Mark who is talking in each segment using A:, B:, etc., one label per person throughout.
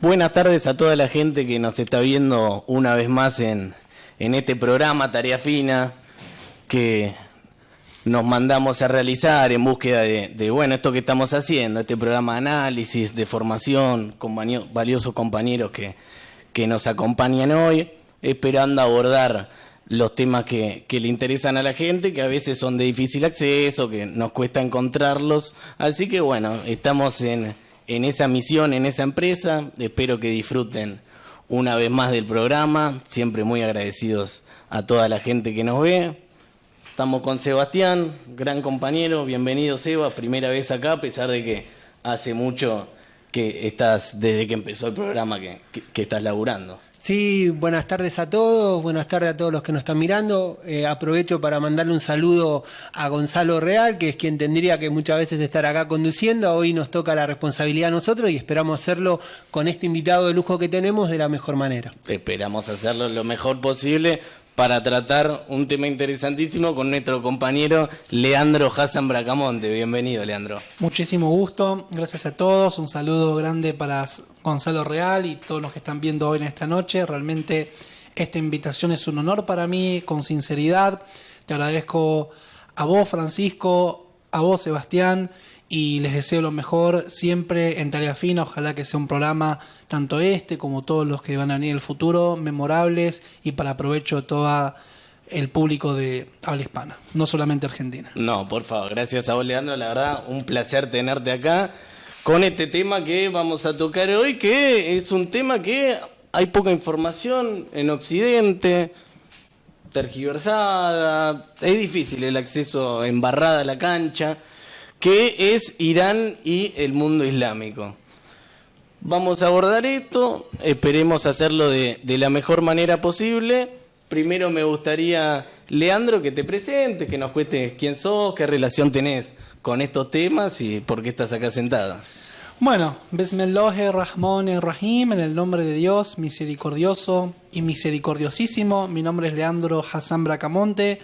A: Buenas tardes a toda la gente que nos está viendo una vez más en este programa Tarea Fina que nos mandamos a realizar en búsqueda de esto que estamos haciendo, este programa de análisis, de formación, con valiosos compañeros que nos acompañan hoy, esperando abordar los temas que le interesan a la gente, que a veces son de difícil acceso, que nos cuesta encontrarlos. Así que estamos en esa misión, en esa empresa. Espero que disfruten una vez más del programa, siempre muy agradecidos a toda la gente que nos ve. Estamos con Sebastián, gran compañero. Bienvenido, Seba, primera vez acá, a pesar de que hace mucho que estás, desde que empezó el programa, que estás laburando.
B: Sí, buenas tardes a todos, buenas tardes a todos los que nos están mirando. Aprovecho para mandarle un saludo a Gonzalo Real, que es quien tendría que muchas veces estar acá conduciendo. Hoy nos toca la responsabilidad a nosotros y esperamos hacerlo con este invitado de lujo que tenemos de la mejor manera.
A: Esperamos hacerlo lo mejor posible para tratar un tema interesantísimo con nuestro compañero Leandro Hassan Bracamonte. Bienvenido, Leandro.
C: Muchísimo gusto, gracias a todos, un saludo grande para Gonzalo Real y todos los que están viendo hoy en esta noche. Realmente esta invitación es un honor para mí, con sinceridad. Te agradezco a vos, Francisco, a vos, Sebastián, y les deseo lo mejor siempre en Tarea Fina. Ojalá que sea un programa, tanto este como todos los que van a venir en el futuro, memorables y para provecho de todo el público de habla hispana, no solamente Argentina.
A: No, por favor, gracias a vos, Leandro. La verdad, un placer tenerte acá con este tema que vamos a tocar hoy, que es un tema que hay poca información en Occidente, tergiversada, es difícil el acceso, embarrada a la cancha, que es Irán y el mundo islámico. Vamos a abordar esto, esperemos hacerlo de la mejor manera posible. Primero me gustaría, Leandro, que te presentes, que nos cuentes quién sos, qué relación tenés con estos temas y por qué estás acá sentada.
C: Bueno, Bismillahirrahmanirrahim, en el nombre de Dios, misericordioso y misericordiosísimo. Mi nombre es Leandro Hassan Bracamonte,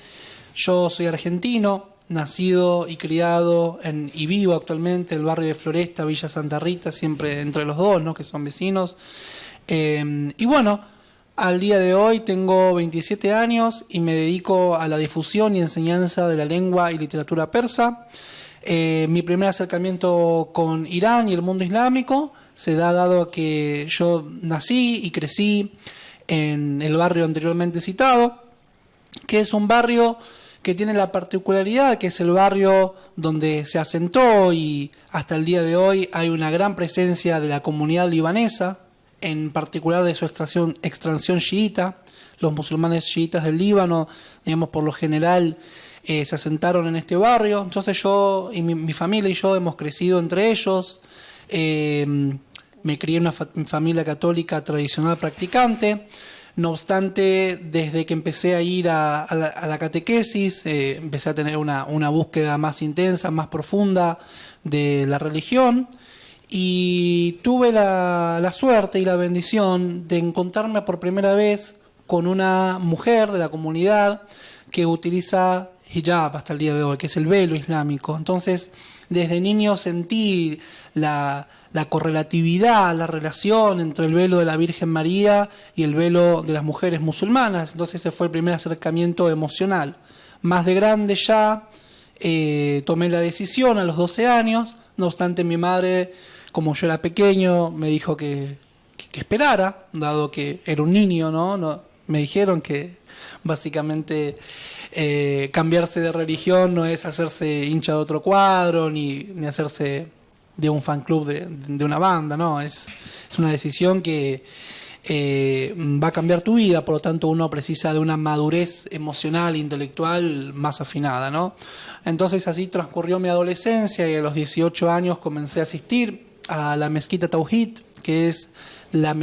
C: yo soy argentino, nacido y criado y vivo actualmente en el barrio de Floresta, Villa Santa Rita, siempre entre los dos, ¿no?, que son vecinos. Y al día de hoy tengo 27 años y me dedico a la difusión y enseñanza de la lengua y literatura persa. Mi primer acercamiento con Irán y el mundo islámico se da dado que yo nací y crecí en el barrio anteriormente citado, que es un barrio que tiene la particularidad que es el barrio donde se asentó y hasta el día de hoy hay una gran presencia de la comunidad libanesa, en particular de su extracción chiita. Los musulmanes chiitas del Líbano, digamos, por lo general se asentaron en este barrio. Entonces yo y mi familia y yo hemos crecido entre ellos. Me crié en una familia católica tradicional practicante. No obstante, desde que empecé a ir a la catequesis, empecé a tener una búsqueda más intensa, más profunda de la religión, y tuve la suerte y la bendición de encontrarme por primera vez con una mujer de la comunidad que utiliza hijab hasta el día de hoy, que es el velo islámico. Entonces, desde niño sentí la correlatividad, la relación entre el velo de la Virgen María y el velo de las mujeres musulmanas. Entonces ese fue el primer acercamiento emocional. Más de grande ya tomé la decisión a los 12 años, no obstante mi madre, como yo era pequeño, me dijo que esperara, dado que era un niño, ¿no? Me dijeron que básicamente cambiarse de religión no es hacerse hincha de otro cuadro ni hacerse de un fan club de una banda, no, es una decisión que va a cambiar tu vida, por lo tanto uno precisa de una madurez emocional e intelectual más afinada, ¿no? Entonces así transcurrió mi adolescencia y a los 18 años comencé a asistir a la mezquita Tauhid, que es la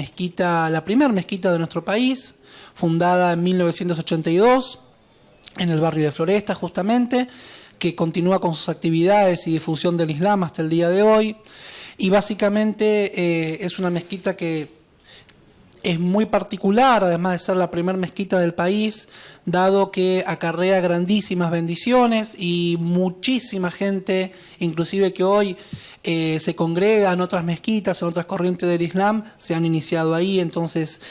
C: primera mezquita de nuestro país, fundada en 1982 en el barrio de Floresta justamente, que continúa con sus actividades y difusión del Islam hasta el día de hoy. Y básicamente es una mezquita que es muy particular, además de ser la primera mezquita del país, dado que acarrea grandísimas bendiciones y muchísima gente, inclusive que hoy se congrega en otras mezquitas, en otras corrientes del Islam, se han iniciado ahí. Entonces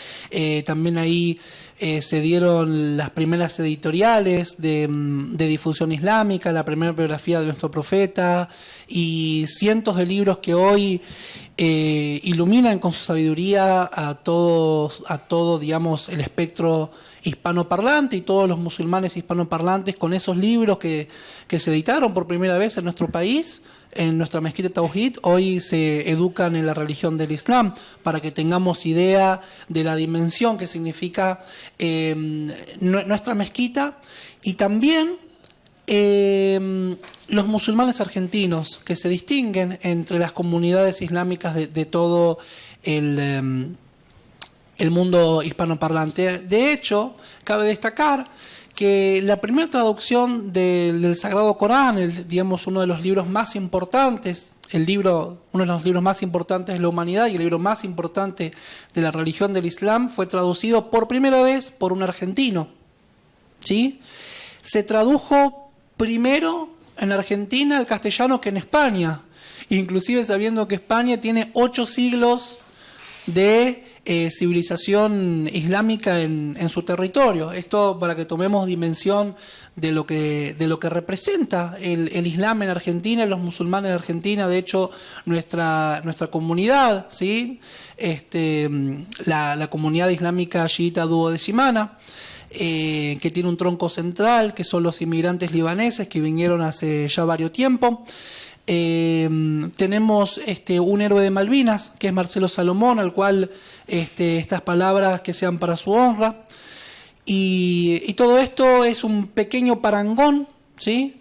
C: también ahí se dieron las primeras editoriales de difusión islámica, la primera biografía de nuestro profeta y cientos de libros que hoy iluminan con su sabiduría a todo, digamos, el espectro hispanoparlante y todos los musulmanes hispanoparlantes con esos libros que se editaron por primera vez en nuestro país. En nuestra mezquita Tauhid hoy se educan en la religión del Islam para que tengamos idea de la dimensión que significa nuestra mezquita y también los musulmanes argentinos que se distinguen entre las comunidades islámicas de todo el mundo hispanoparlante. De hecho, cabe destacar que la primera traducción del Sagrado Corán, digamos uno de los libros más importantes, uno de los libros más importantes de la humanidad y el libro más importante de la religión del Islam, fue traducido por primera vez por un argentino. ¿Sí? Se tradujo primero en Argentina al castellano que en España, inclusive sabiendo que España tiene 8 siglos de civilización islámica en su territorio. Esto para que tomemos dimensión de lo que representa el Islam en Argentina y los musulmanes de Argentina. De hecho, nuestra comunidad, ¿sí? La comunidad islámica chiita duodecimana, que tiene un tronco central, que son los inmigrantes libaneses que vinieron hace ya varios tiempos. Tenemos un héroe de Malvinas, que es Marcelo Salomón, al cual estas palabras que sean para su honra. Y todo esto es un pequeño parangón, ¿sí?,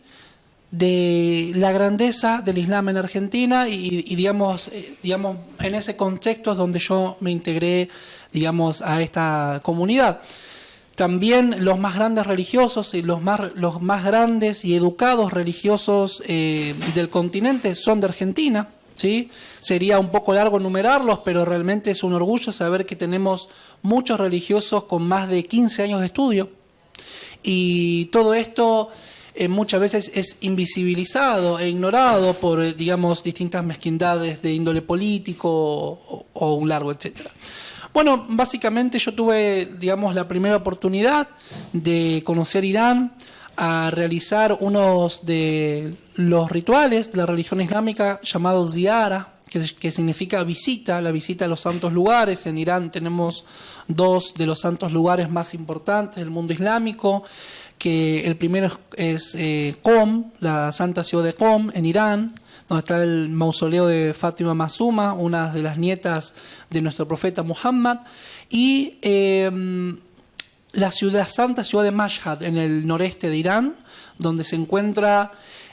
C: de la grandeza del Islam en Argentina y digamos, en ese contexto es donde yo me integré, digamos, a esta comunidad. También los más grandes religiosos y los más grandes y educados religiosos del continente son de Argentina, ¿sí? Sería un poco largo enumerarlos, pero realmente es un orgullo saber que tenemos muchos religiosos con más de 15 años de estudio. Y todo esto muchas veces es invisibilizado e ignorado por, digamos, distintas mezquindades de índole político o un largo etcétera. Bueno, básicamente yo tuve, digamos, la primera oportunidad de conocer Irán, a realizar unos de los rituales de la religión islámica llamados ziyara, que significa visita, la visita a los santos lugares. En Irán tenemos 2 de los santos lugares más importantes del mundo islámico, que el primero es Qom, la santa ciudad de Qom, en Irán, donde está el mausoleo de Fátima Masuma, una de las nietas de nuestro profeta Muhammad, y la santa ciudad de Mashhad, en el noreste de Irán, donde se encuentra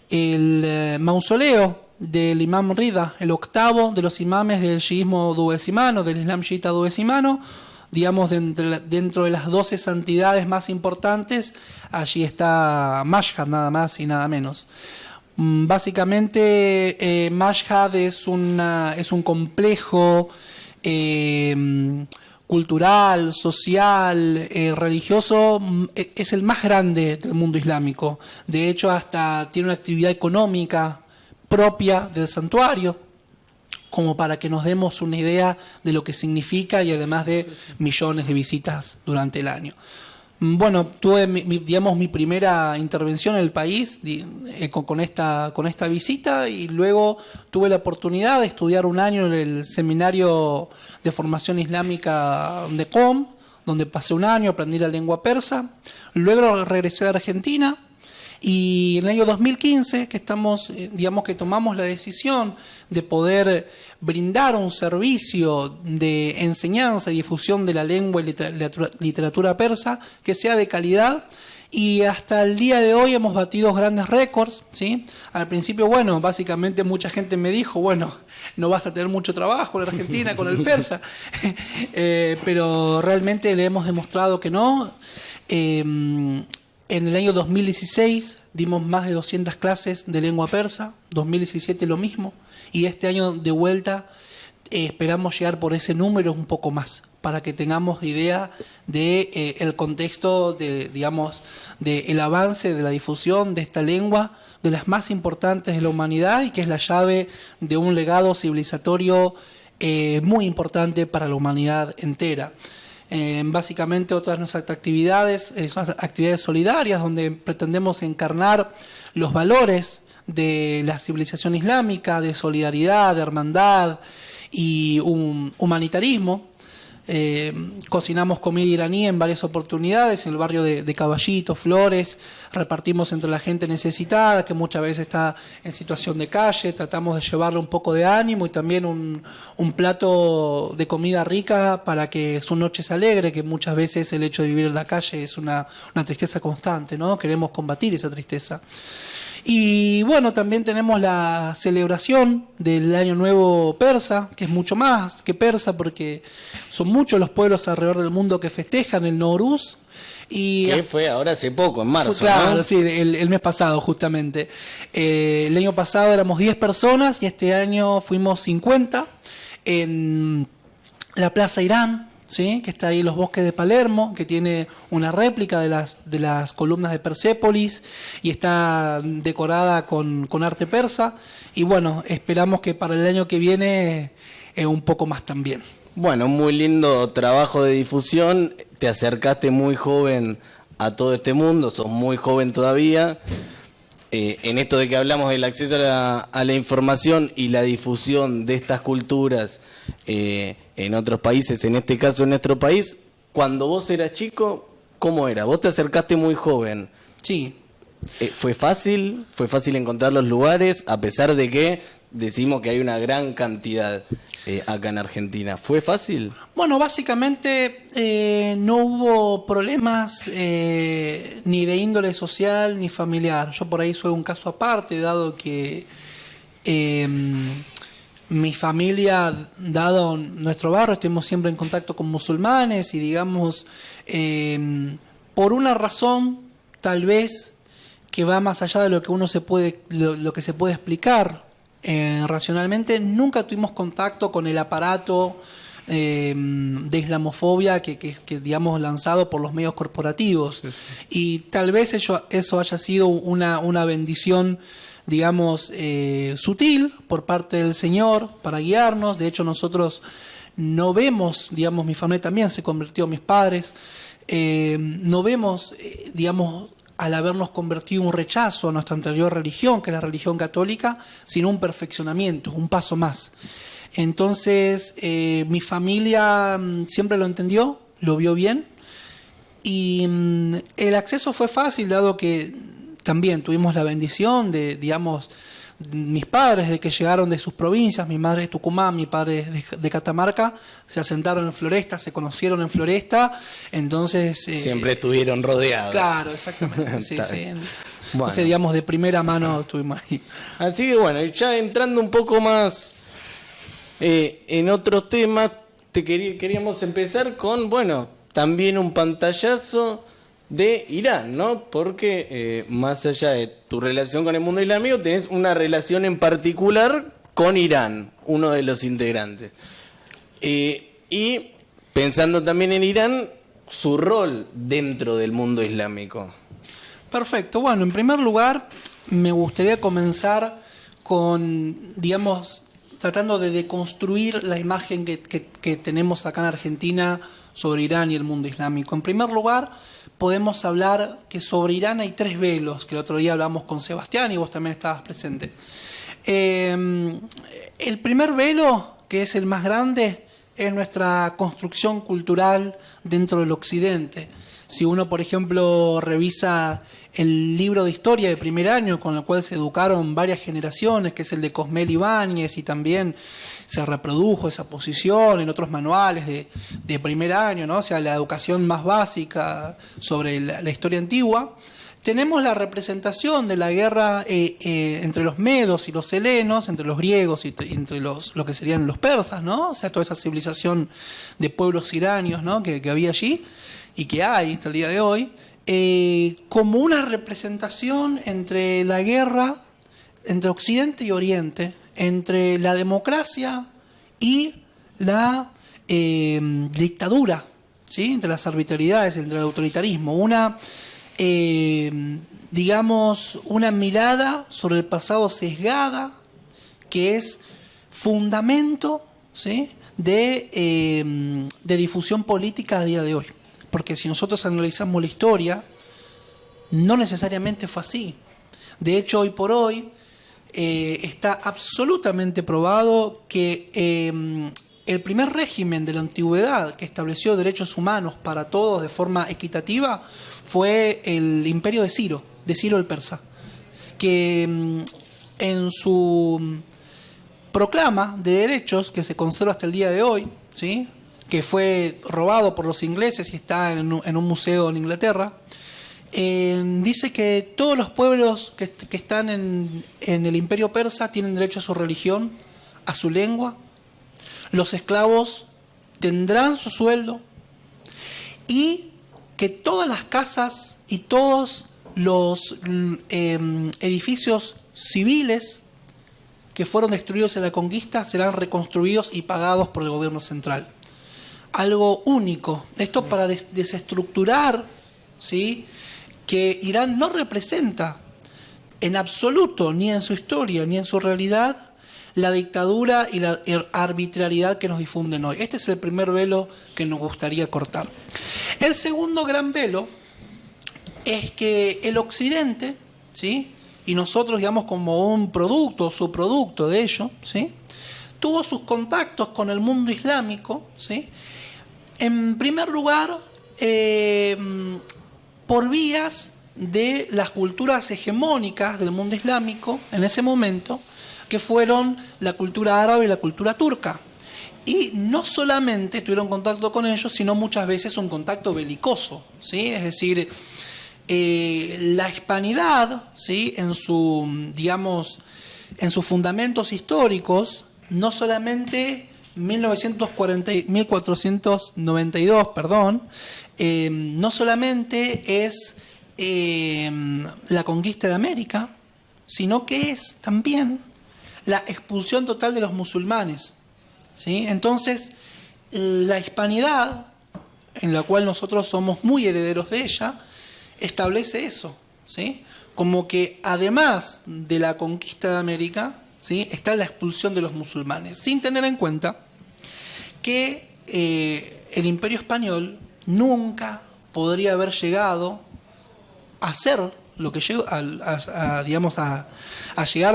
C: el mausoleo del imam Rida, el octavo de los imames del chiismo duodecimano, del Islam chiita duodecimano, digamos, dentro de las 12 santidades más importantes. Allí está Mashhad, nada más y nada menos. Básicamente Mashhad es un complejo cultural, social, religioso, es el más grande del mundo islámico. De hecho, hasta tiene una actividad económica propia del santuario, como para que nos demos una idea de lo que significa, y además de millones de visitas durante el año. Bueno, tuve mi primera intervención en el país con esta visita, y luego tuve la oportunidad de estudiar un año en el seminario de formación islámica de Qom, donde pasé un año, aprendí la lengua persa. Luego regresé a la Argentina, y en el año 2015 que tomamos la decisión de poder brindar un servicio de enseñanza y difusión de la lengua y literatura persa que sea de calidad. Y hasta el día de hoy hemos batido grandes récords, ¿sí? Al principio, bueno, básicamente mucha gente me dijo, bueno, no vas a tener mucho trabajo en Argentina con el persa, pero realmente le hemos demostrado que no. En el año 2016 dimos más de 200 clases de lengua persa, 2017 lo mismo, y este año de vuelta esperamos llegar por ese número un poco más, para que tengamos idea de el contexto de, digamos, del avance de la difusión de esta lengua, de las más importantes de la humanidad y que es la llave de un legado civilizatorio muy importante para la humanidad entera. Básicamente otras nuestras actividades son actividades solidarias donde pretendemos encarnar los valores de la civilización islámica, de solidaridad, de hermandad y un humanitarismo. Cocinamos comida iraní en varias oportunidades en el barrio de Caballito, Flores, repartimos entre la gente necesitada que muchas veces está en situación de calle, tratamos de llevarle un poco de ánimo y también un plato de comida rica para que su noche se alegre, que muchas veces el hecho de vivir en la calle es una tristeza constante, ¿no? Queremos combatir esa tristeza. Y bueno, también tenemos la celebración del Año Nuevo persa, que es mucho más que persa porque son muchos los pueblos alrededor del mundo que festejan el Nowruz. Y
A: que fue ahora hace poco, en marzo,
C: claro,
A: ¿no?
C: sí, el mes pasado justamente. El año pasado éramos 10 personas y este año fuimos 50 en la Plaza Irán, ¿sí? Que está ahí en los bosques de Palermo, que tiene una réplica de las columnas de Persépolis y está decorada con arte persa. Y bueno, esperamos que para el año que viene un poco más también.
A: Bueno, muy lindo trabajo de difusión. Te acercaste muy joven a todo este mundo, sos muy joven todavía. En esto de que hablamos del acceso a la información y la difusión de estas culturas en otros países, en este caso en nuestro país, cuando vos eras chico, ¿cómo era? Vos te acercaste muy joven.
C: Sí.
A: ¿Fue fácil? ¿Fue fácil encontrar los lugares? A pesar de que decimos que hay una gran cantidad acá en Argentina. ¿Fue fácil?
C: Bueno, básicamente no hubo problemas ni de índole social ni familiar. Yo por ahí soy un caso aparte, dado que mi familia, dado nuestro barrio, estuvimos siempre en contacto con musulmanes y digamos, por una razón tal vez que va más allá de lo que uno lo que se puede explicar racionalmente, nunca tuvimos contacto con el aparato de islamofobia que digamos lanzado por los medios corporativos. Sí. Y tal vez eso haya sido una bendición, digamos, sutil por parte del Señor para guiarnos. De hecho, nosotros no vemos, digamos, mi familia también se convirtió, mis padres, no vemos, digamos, al habernos convertido un rechazo a nuestra anterior religión, que es la religión católica, sino un perfeccionamiento, un paso más. Entonces, mi familia siempre lo entendió, lo vio bien, y el acceso fue fácil, dado que también tuvimos la bendición de, digamos, mis padres de que llegaron de sus provincias, mi madre es de Tucumán, mi padre es de Catamarca, se asentaron en Floresta, se conocieron en Floresta, entonces...
A: siempre estuvieron rodeados.
C: Claro, exactamente, sí, sí.
A: Bueno.
C: O sea, digamos, de primera mano estuvimos ahí.
A: Así que bueno, ya entrando un poco más en otros temas, queríamos empezar con, bueno, también un pantallazo de Irán, ¿no? Porque más allá de tu relación con el mundo islámico, tenés una relación en particular con Irán, uno de los integrantes. Y pensando también en Irán, su rol dentro del mundo islámico.
C: Perfecto. Bueno, en primer lugar, me gustaría comenzar con, digamos, tratando de deconstruir la imagen que tenemos acá en Argentina sobre Irán y el mundo islámico. En primer lugar, podemos hablar que sobre Irán hay 3 velos, que el otro día hablamos con Sebastián y vos también estabas presente. El primer velo, que es el más grande, es nuestra construcción cultural dentro del Occidente. Si uno, por ejemplo, revisa el libro de historia de primer año, con el cual se educaron varias generaciones, que es el de Cosmel Ibáñez, y también se reprodujo esa posición en otros manuales de primer año, ¿no? O sea, la educación más básica sobre la historia antigua, tenemos la representación de la guerra entre los medos y los helenos, entre los griegos y entre lo que serían los persas, ¿no? O sea, toda esa civilización de pueblos iranios, ¿no? que había allí y que hay hasta el día de hoy, como una representación entre la guerra entre Occidente y Oriente, entre la democracia y la dictadura, ¿sí? Entre las arbitrariedades, entre el autoritarismo, una mirada sobre el pasado sesgada que es fundamento, ¿sí? de difusión política a día de hoy. Porque si nosotros analizamos la historia, no necesariamente fue así. De hecho, hoy por hoy está absolutamente probado que el primer régimen de la antigüedad que estableció derechos humanos para todos de forma equitativa fue el imperio de Ciro el persa, que en su proclama de derechos, que se conserva hasta el día de hoy, ¿sí? Que fue robado por los ingleses y está en un museo en Inglaterra, dice que todos los pueblos que están en el imperio persa tienen derecho a su religión, a su lengua, los esclavos tendrán su sueldo, y que todas las casas y todos los edificios civiles que fueron destruidos en la conquista serán reconstruidos y pagados por el gobierno central. Algo único. Esto para desestructurar, ¿sí?, que Irán no representa en absoluto, ni en su historia, ni en su realidad, la dictadura y la arbitrariedad que nos difunden hoy. Este es el primer velo que nos gustaría cortar. El segundo gran velo es que el Occidente, ¿sí?, y nosotros, digamos, como un producto, subproducto de ello, ¿sí?, tuvo sus contactos con el mundo islámico, ¿sí?, en primer lugar, por vías de las culturas hegemónicas del mundo islámico en ese momento, que fueron la cultura árabe y la cultura turca. Y no solamente tuvieron contacto con ellos, sino muchas veces un contacto belicoso, ¿sí? Es decir, la hispanidad, ¿sí?, en sus fundamentos históricos, no solamente 1492, no solamente es la conquista de América, sino que es también la expulsión total de los musulmanes, ¿sí? Entonces, la hispanidad, en la cual nosotros somos muy herederos de ella, establece eso, ¿sí? Como que además de la conquista de América, ¿sí?, está la expulsión de los musulmanes, sin tener en cuenta que el Imperio Español nunca podría haber llegado a ser lo que llegó, a llegar a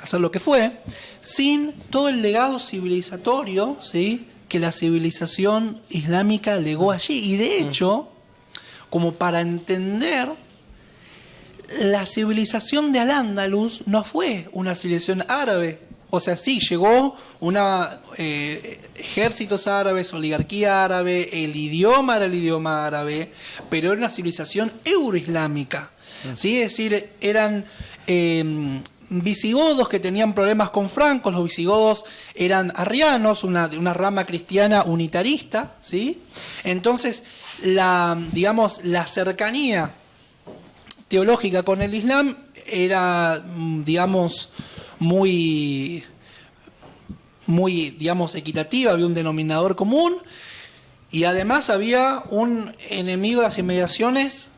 C: ser lo que fue, sin todo el legado civilizatorio, ¿sí?, que la civilización islámica legó allí. Y de hecho, como para entender, la civilización de Al-Ándalus no fue una civilización árabe. O sea, sí, llegó ejércitos árabes, oligarquía árabe, el idioma era el idioma árabe, pero era una civilización euroislámica, ¿sí? Es decir, eran visigodos que tenían problemas con francos. Los visigodos eran arrianos, una rama cristiana unitarista, ¿sí? Entonces, la cercanía teológica con el Islam era, muy equitativa, había un denominador común, y además había un enemigo de las inmediaciones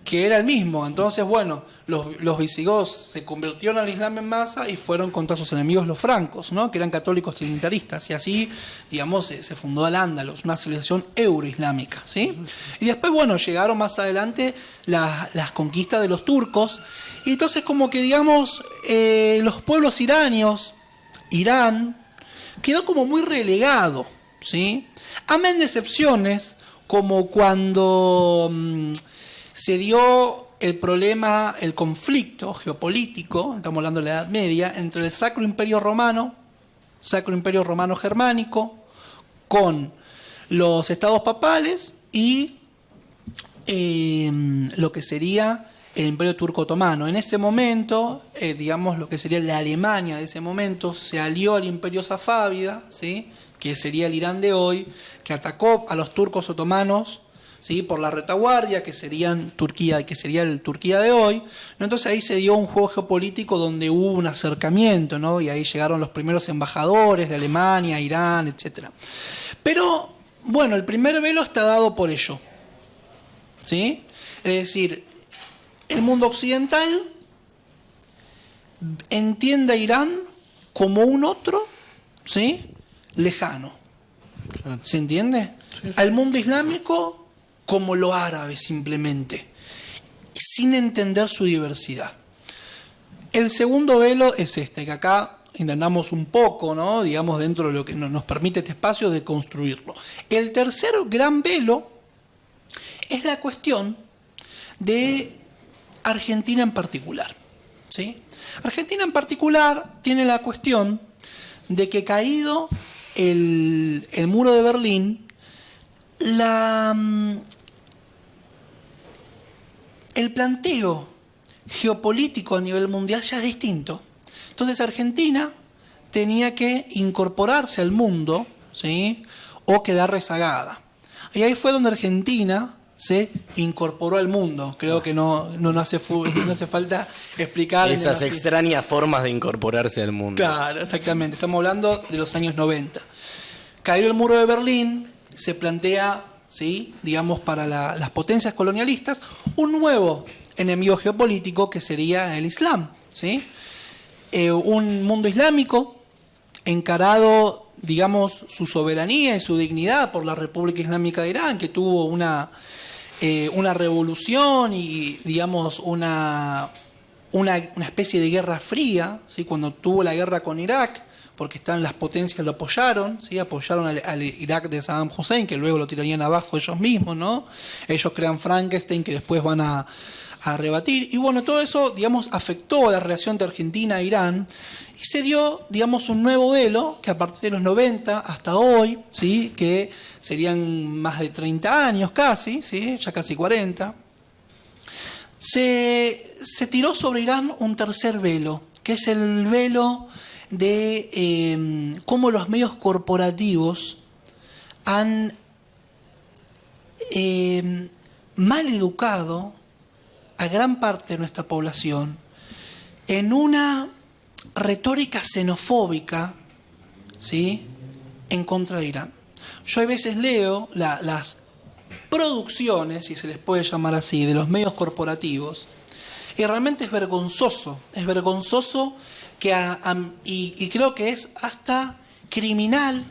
C: que era el mismo. Entonces, bueno, los visigodos se convirtieron al Islam en masa y fueron contra sus enemigos los francos, ¿no?, que eran católicos trinitaristas, y así, se fundó Al-Ándalus, una civilización euroislámica, ¿sí? Y después, bueno, llegaron más adelante las conquistas de los turcos, y entonces como que, los pueblos iranios, Irán, quedó como muy relegado, ¿sí? Amén de excepciones, como cuando se dio el conflicto geopolítico, estamos hablando de la Edad Media, entre el Sacro Imperio Romano Germánico, con los estados papales y lo que sería el Imperio Turco Otomano. En ese momento, lo que sería la Alemania de ese momento, se alió al Imperio Safávida, ¿sí?, que sería el Irán de hoy, que atacó a los turcos otomanos ¿sí? Por la retaguardia, que serían Turquía, que sería el Turquía de hoy, ¿no? Entonces ahí se dio un juego geopolítico donde hubo un acercamiento, ¿no? Y ahí llegaron los primeros embajadores de Alemania, Irán, etcétera. Pero, bueno, el primer velo está dado por ello, ¿sí? Es decir, el mundo occidental entiende a Irán como un otro, ¿sí? Lejano. ¿Se entiende? Sí. Al mundo islámico como lo árabe simplemente, sin entender su diversidad. El segundo velo es este, que acá intentamos un poco, ¿no? Digamos, dentro de lo que nos permite este espacio, de construirlo. El tercer gran velo es la cuestión de Argentina en particular, ¿sí? Argentina en particular tiene la cuestión de que, caído el muro de Berlín, el planteo geopolítico a nivel mundial ya es distinto. Entonces Argentina tenía que incorporarse al mundo, ¿sí? O quedar rezagada. Y ahí fue donde Argentina se incorporó al mundo. Creo que no hace falta explicar
A: esas extrañas formas de incorporarse al mundo.
C: Claro, exactamente. Estamos hablando de los años 90. Caído el muro de Berlín, se plantea, ¿sí? Digamos, para las potencias colonialistas, un nuevo enemigo geopolítico que sería el Islam, ¿sí? Un mundo islámico encarado, digamos, su soberanía y su dignidad por la República Islámica de Irán, que tuvo una revolución y, digamos, una especie de guerra fría, ¿sí? Cuando tuvo la guerra con Irak, porque las potencias lo apoyaron, ¿sí? Apoyaron al Irak de Saddam Hussein, que luego lo tirarían abajo ellos mismos, ¿no? Ellos crean Frankenstein, que después van a rebatir. Y bueno, todo eso, digamos, afectó a la relación de Argentina e Irán, y se dio, digamos, un nuevo velo, que a partir de los 90 hasta hoy, ¿sí? Que serían más de 30 años casi, ¿sí? Ya casi 40, se tiró sobre Irán un tercer velo, que es el velo de cómo los medios corporativos han mal educado a gran parte de nuestra población en una retórica xenofóbica, ¿sí? En contra de Irán. Yo a veces leo las producciones, si se les puede llamar así, de los medios corporativos, y realmente es vergonzoso que y creo que es hasta criminal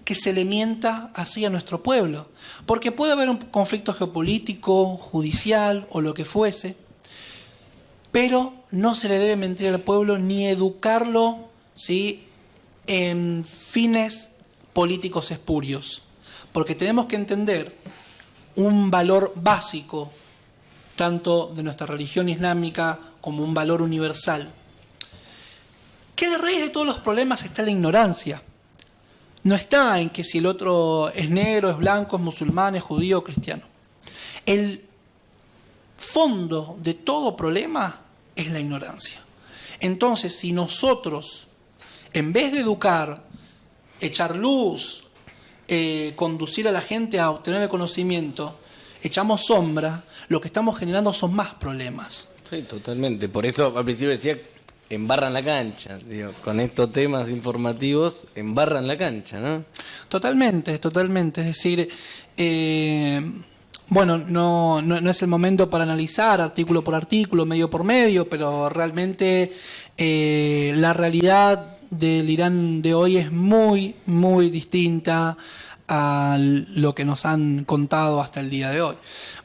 C: que se le mienta así a nuestro pueblo, porque puede haber un conflicto geopolítico, judicial o lo que fuese, pero no se le debe mentir al pueblo ni educarlo, ¿sí? En fines políticos espurios, porque tenemos que entender un valor básico tanto de nuestra religión islámica como un valor universal, que a la raíz de todos los problemas está la ignorancia. No está en que si el otro es negro, es blanco, es musulmán, es judío o cristiano. El fondo de todo problema es la ignorancia. Entonces, si nosotros, en vez de educar, echar luz, conducir a la gente a obtener el conocimiento, echamos sombra, lo que estamos generando son más problemas.
A: Sí, totalmente. Por eso al principio decía, embarran la cancha. Digo, con estos temas informativos, embarran la cancha, ¿no?
C: Totalmente. Es decir, bueno, no es el momento para analizar artículo por artículo, medio por medio, pero realmente la realidad del Irán de hoy es muy, muy distinta a lo que nos han contado hasta el día de hoy.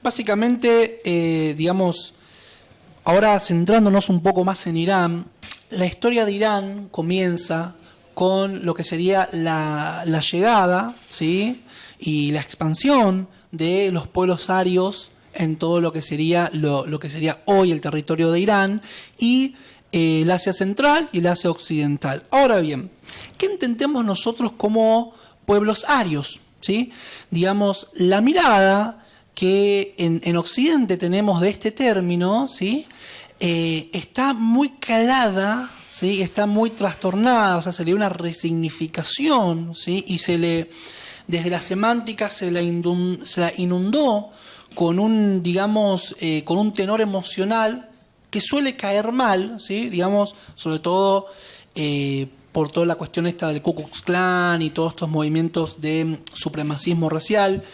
C: Básicamente, digamos, ahora centrándonos un poco más en Irán, la historia de Irán comienza con lo que sería la llegada, ¿sí? Y la expansión de los pueblos arios en todo lo que sería lo que sería hoy el territorio de Irán y el Asia Central y el Asia Occidental. Ahora bien, ¿qué entendemos nosotros como pueblos arios? ¿Sí? Digamos, la mirada que en Occidente tenemos de este término, ¿sí? Está muy calada, ¿sí? Está muy trastornada, o sea, se le dio una resignificación, ¿sí? Y se le desde la semántica se la inundó con un, digamos, con un tenor emocional que suele caer mal, ¿sí? Digamos, sobre todo por toda la cuestión esta del Ku Klux Klan y todos estos movimientos de supremacismo racial,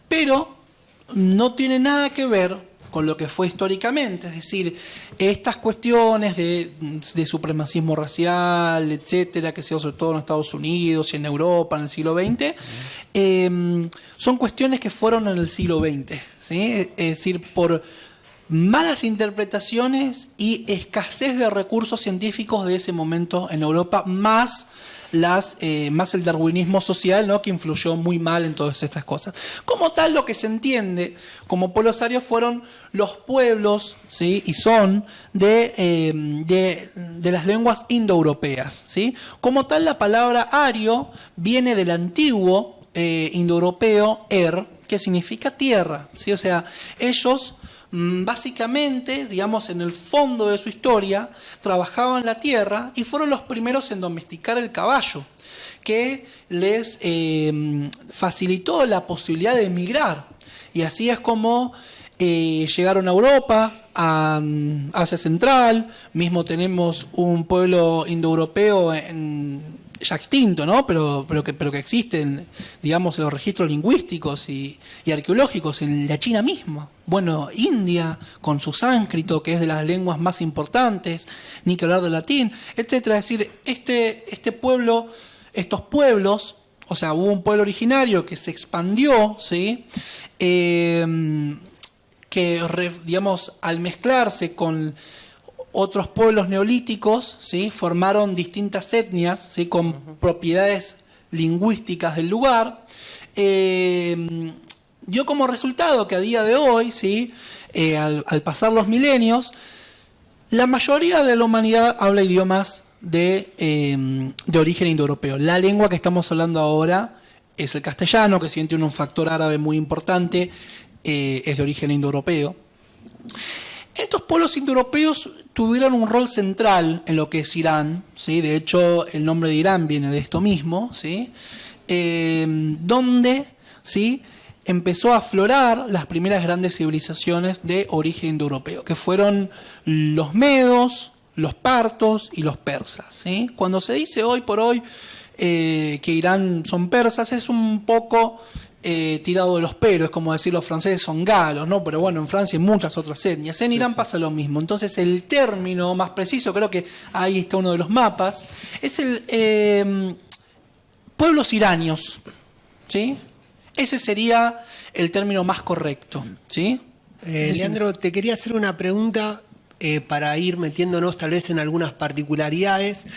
C: pero no tiene nada que ver con lo que fue históricamente, es decir, estas cuestiones de supremacismo racial, etcétera, que se dio sobre todo en Estados Unidos y en Europa en el siglo XX, son cuestiones que fueron en el siglo XX, ¿sí? Es decir, por malas interpretaciones y escasez de recursos científicos de ese momento en Europa, más el darwinismo social, ¿no?, que influyó muy mal en todas estas cosas. Como tal, lo que se entiende como pueblos arios fueron los pueblos, ¿sí?, y son de las lenguas indoeuropeas, ¿sí? Como tal, la palabra ario viene del antiguo indoeuropeo que significa tierra, ¿sí? O sea, ellos básicamente, digamos, en el fondo de su historia, trabajaban la tierra y fueron los primeros en domesticar el caballo, que les facilitó la posibilidad de emigrar. Y así es como llegaron a Europa, a Asia Central. Mismo tenemos un pueblo indoeuropeo ya extinto, ¿no? Pero que existen, digamos, los registros lingüísticos y arqueológicos en la China misma. Bueno, India, con su sánscrito, que es de las lenguas más importantes, ni que hablar del latín, etcétera. Es decir, estos pueblos, o sea, hubo un pueblo originario que se expandió, ¿sí? Digamos, al mezclarse con otros pueblos neolíticos, ¿sí?, formaron distintas etnias, ¿sí?, con propiedades lingüísticas del lugar. Dio como resultado que a día de hoy, ¿sí?, al pasar los milenios, la mayoría de la humanidad habla idiomas de origen indoeuropeo. La lengua que estamos hablando ahora es el castellano, que si bien tiene un factor árabe muy importante, es de origen indoeuropeo. Estos pueblos indoeuropeos tuvieron un rol central en lo que es Irán, ¿sí? De hecho, el nombre de Irán viene de esto mismo, ¿sí? Donde, ¿sí?, empezó a aflorar las primeras grandes civilizaciones de origen indoeuropeo, que fueron los medos, los partos y los persas, ¿sí? Cuando se dice hoy por hoy que Irán son persas, es un poco tirado de los pelos, es como decir los franceses son galos, ¿no? Pero bueno, en Francia hay muchas otras etnias. En Irán pasa lo mismo. Entonces, el término más preciso, creo que ahí está uno de los mapas, es el pueblos iranios, ¿sí? Ese sería el término más correcto, ¿sí?
B: Leandro, te quería hacer una pregunta para ir metiéndonos tal vez en algunas particularidades.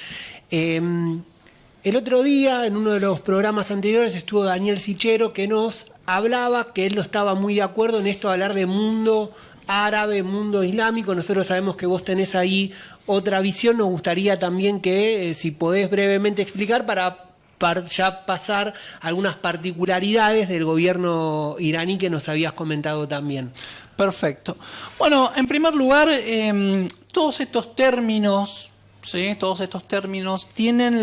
B: El otro día, en uno de los programas anteriores, estuvo Daniel Sichero, que nos hablaba que él no estaba muy de acuerdo en esto de hablar de mundo árabe, mundo islámico. Nosotros sabemos que vos tenés ahí otra visión. Nos gustaría también que, si podés brevemente explicar, para ya pasar algunas particularidades del gobierno iraní que nos habías comentado también.
C: Perfecto. Bueno, en primer lugar, todos estos términos, ¿sí?, todos estos términos tienen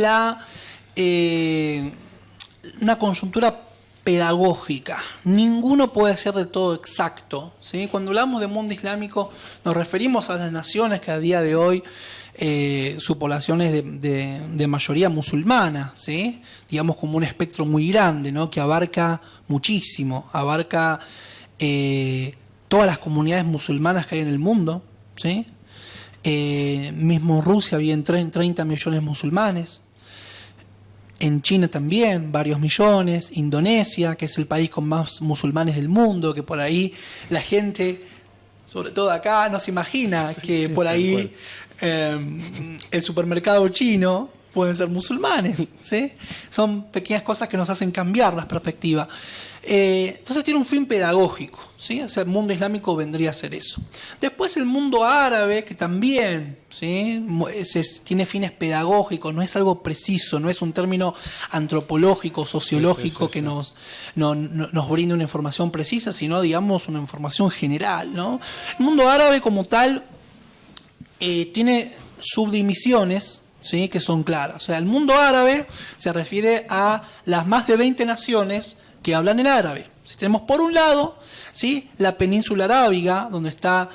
C: una conjuntura pedagógica. Ninguno puede ser del todo exacto, ¿sí? Cuando hablamos de mundo islámico nos referimos a las naciones que a día de hoy su población es de mayoría musulmana, ¿sí? Digamos como un espectro muy grande, ¿no?, que abarca muchísimo, abarca todas las comunidades musulmanas que hay en el mundo, ¿sí? Mismo en Rusia había 30 millones de musulmanes. En China también, varios millones. Indonesia, que es el país con más musulmanes del mundo, que por ahí la gente, sobre todo acá, no se imagina que por ahí el supermercado chino pueden ser musulmanes, ¿sí? Son pequeñas cosas que nos hacen cambiar la perspectiva. Entonces tiene un fin pedagógico, ¿sí? O sea, el mundo islámico vendría a ser eso. Después el mundo árabe, que también, ¿sí?, tiene fines pedagógicos, no es algo preciso, no es un término antropológico, sociológico que nos brinda una información precisa, sino, digamos, una información general, ¿no? El mundo árabe como tal tiene subdivisiones, ¿sí?, que son claras. O sea, el mundo árabe se refiere a las más de 20 naciones que hablan el árabe. Si tenemos por un lado, ¿sí?, la península arábiga, donde está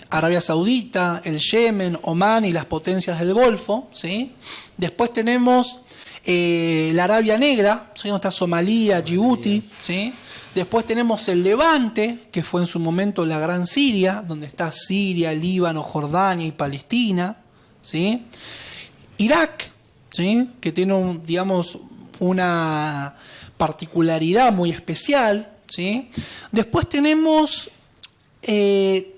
C: Arabia Saudita, el Yemen, Omán y las potencias del Golfo, ¿sí? Después tenemos la Arabia Negra, ¿sí?, donde está Somalia, Djibouti, ¿sí? Después tenemos el Levante, que fue en su momento la Gran Siria, donde está Siria, Líbano, Jordania y Palestina, ¿sí? Irak, ¿sí?, que tiene digamos, una particularidad muy especial, ¿sí? Después tenemos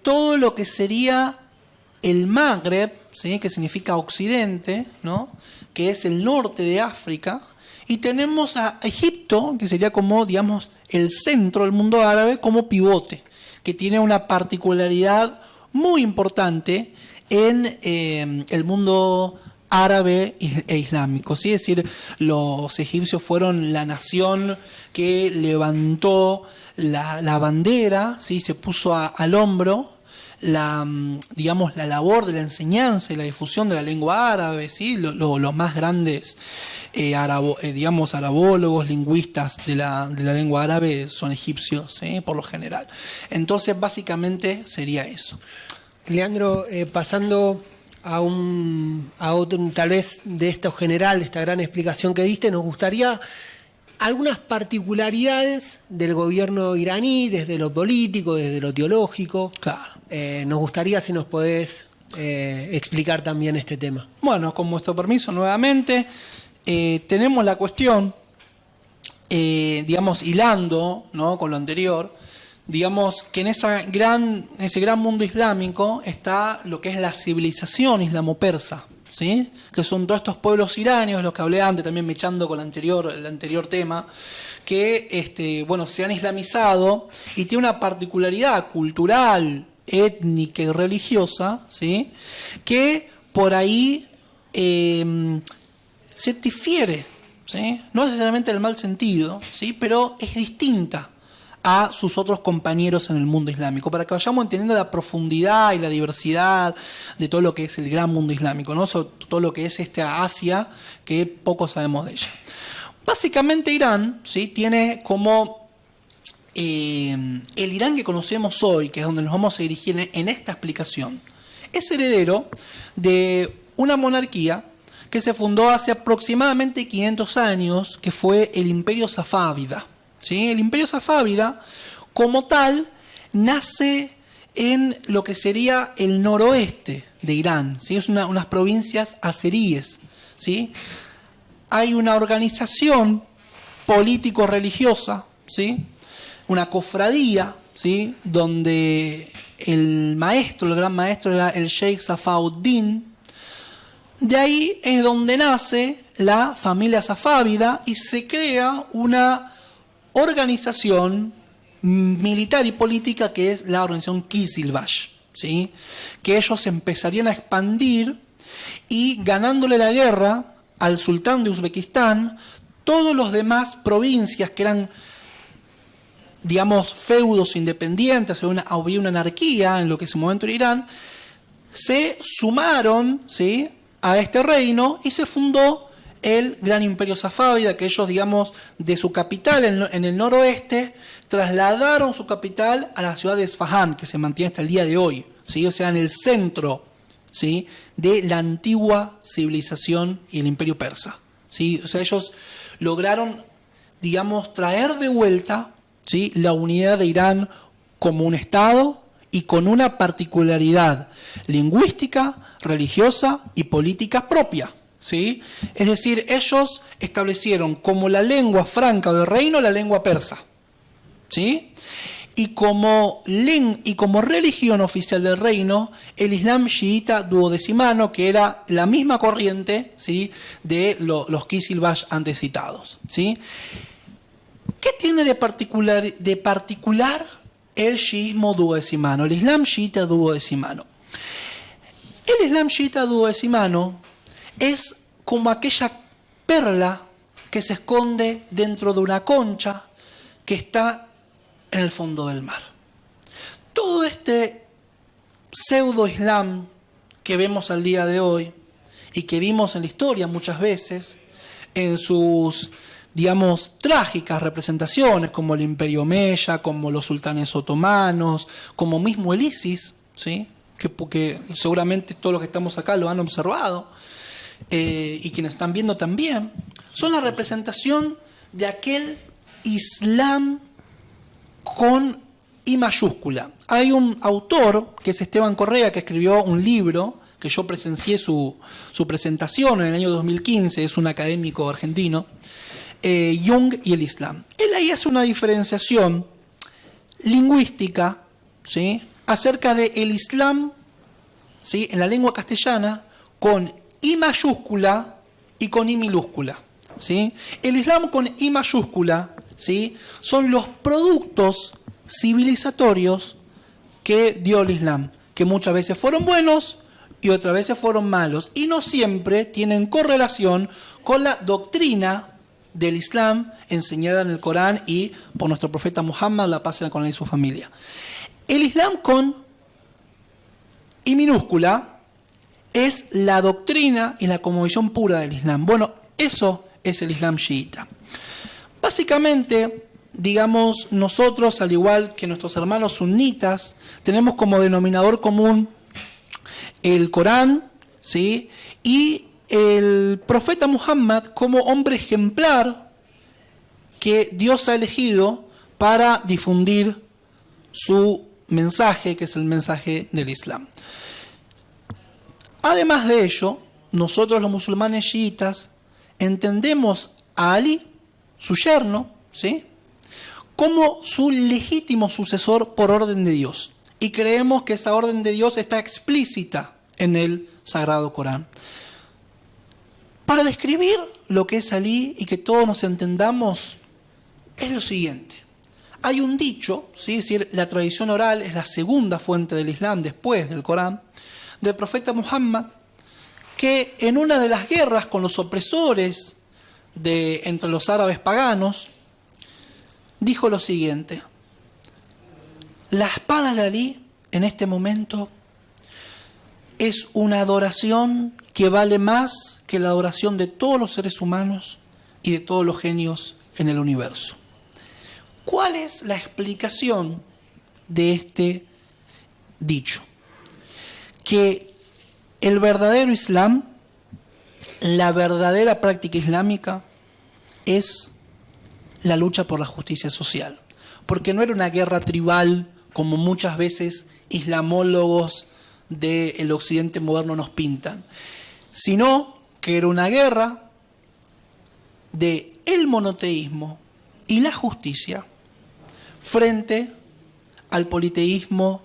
C: todo lo que sería el Magreb, ¿sí?, que significa occidente, ¿no?, que es el norte de África, y tenemos a Egipto, que sería como, digamos, el centro del mundo árabe, como pivote, que tiene una particularidad muy importante en el mundo árabe e islámico, ¿sí? Es decir, los egipcios fueron la nación que levantó la bandera, ¿sí?, se puso al hombro digamos, la labor de la enseñanza y la difusión de la lengua árabe, ¿sí? Los más grandes digamos, arabólogos, lingüistas de la lengua árabe son egipcios, ¿sí?, por lo general. Entonces, básicamente sería eso.
B: Leandro, pasando a otro, tal vez de esto general, esta gran explicación que diste, nos gustaría algunas particularidades del gobierno iraní, desde lo político, desde lo teológico.
C: Claro.
B: Nos gustaría si nos podés explicar también este tema.
C: Bueno, con vuestro permiso nuevamente, tenemos la cuestión, digamos, hilando, ¿no?, con lo anterior, digamos que en ese gran mundo islámico está lo que es la civilización islamo-persa, ¿sí?, que son todos estos pueblos iranios, los que hablé antes, también me echando con el anterior tema, que bueno, se han islamizado y tiene una particularidad cultural, étnica y religiosa, ¿sí?, que por ahí se difiere, ¿sí?, no necesariamente en el mal sentido, ¿sí?, pero es distinta a sus otros compañeros en el mundo islámico, para que vayamos entendiendo la profundidad y la diversidad de todo lo que es el gran mundo islámico, ¿no?, sobre todo lo que es esta Asia, que poco sabemos de ella. Básicamente Irán, ¿sí?, tiene como el Irán que conocemos hoy, que es donde nos vamos a dirigir en esta explicación, es heredero de una monarquía que se fundó hace aproximadamente 500 años, que fue el Imperio Safávida. ¿Sí? El Imperio Safávida, como tal, nace en lo que sería el noroeste de Irán, ¿sí? Es unas provincias azeríes, ¿sí? Hay una organización político-religiosa, ¿sí?, una cofradía, ¿sí?, donde el gran maestro era el Sheikh Safauddin. De ahí es donde nace la familia safávida y se crea una organización militar y política que es la organización Kizilbash, ¿sí?, que ellos empezarían a expandir y ganándole la guerra al sultán de Uzbekistán, todos los demás provincias que eran, digamos, feudos independientes, había una anarquía en lo que en ese momento era Irán, se sumaron, ¿sí?, a este reino y se fundó el gran imperio safávida, que ellos, digamos, de su capital en el noroeste, trasladaron su capital a la ciudad de Esfahán, que se mantiene hasta el día de hoy, ¿sí?, o sea, en el centro, ¿sí?, de la antigua civilización y el imperio persa, ¿sí? O sea, ellos lograron, digamos, traer de vuelta, ¿sí?, la unidad de Irán como un estado y con una particularidad lingüística, religiosa y política propia, ¿sí? Es decir, ellos establecieron como la lengua franca del reino la lengua persa, ¿sí?, y como religión oficial del reino el Islam chiita duodecimano, que era la misma corriente, ¿sí?, de los Kizilbash antes citados, ¿sí? ¿Qué tiene de particular el chiismo duodecimano, el Islam chiita duodecimano? El Islam chiita duodecimano es como aquella perla que se esconde dentro de una concha que está en el fondo del mar. Todo este pseudo-islam que vemos al día de hoy y que vimos en la historia muchas veces, en sus, digamos, trágicas representaciones, como el Imperio Omeya, como los sultanes otomanos, como mismo el ISIS, ¿sí? que seguramente todos los que estamos acá lo han observado, y quienes están viendo también, son la representación de aquel Islam con I mayúscula. Hay un autor, que es Esteban Correa, que escribió un libro, que yo presencié su presentación en el año 2015, es un académico argentino, Jung y el Islam. Él ahí hace una diferenciación lingüística, ¿sí?, acerca del Islam, ¿sí?, en la lengua castellana, con I mayúscula y con I minúscula, ¿sí? El Islam con I mayúscula, ¿sí?, son los productos civilizatorios que dio el Islam, que muchas veces fueron buenos y otras veces fueron malos, y no siempre tienen correlación con la doctrina del Islam enseñada en el Corán y por nuestro profeta Muhammad, la paz sea con él y su familia. El Islam con I minúscula es la doctrina y la cosmovisión pura del Islam. Bueno, eso es el Islam chiita. Básicamente, digamos, nosotros, al igual que nuestros hermanos sunitas, tenemos como denominador común el Corán, ¿sí?, y el profeta Muhammad como hombre ejemplar que Dios ha elegido para difundir su mensaje, que es el mensaje del Islam. Además de ello, nosotros los musulmanes chiitas entendemos a Ali, su yerno, ¿sí?, como su legítimo sucesor por orden de Dios. Y creemos que esa orden de Dios está explícita en el Sagrado Corán. Para describir lo que es Ali y que todos nos entendamos, es lo siguiente. Hay un dicho, ¿sí?, es decir, la tradición oral es la segunda fuente del Islam después del Corán, del profeta Muhammad, que en una de las guerras con los opresores entre los árabes paganos, dijo lo siguiente: la espada de Ali en este momento es una adoración que vale más que la adoración de todos los seres humanos y de todos los genios en el universo. ¿Cuál es la explicación de este dicho? Que el verdadero Islam, la verdadera práctica islámica, es la lucha por la justicia social. Porque no era una guerra tribal como muchas veces islamólogos del occidente moderno nos pintan, sino que era una guerra de el monoteísmo y la justicia frente al politeísmo,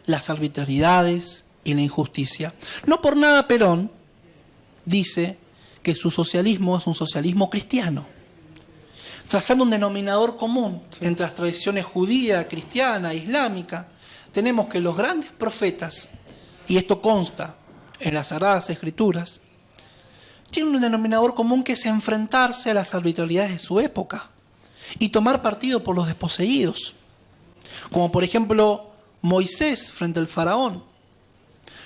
C: las arbitrariedades y la injusticia. No por nada Perón dice que su socialismo es un socialismo cristiano, trazando un denominador común entre las tradiciones judía, cristiana, islámica. Tenemos que los grandes profetas, y esto consta en las Sagradas Escrituras, tienen un denominador común que es enfrentarse a las arbitrariedades de su época y tomar partido por los desposeídos, como por ejemplo Moisés frente al faraón,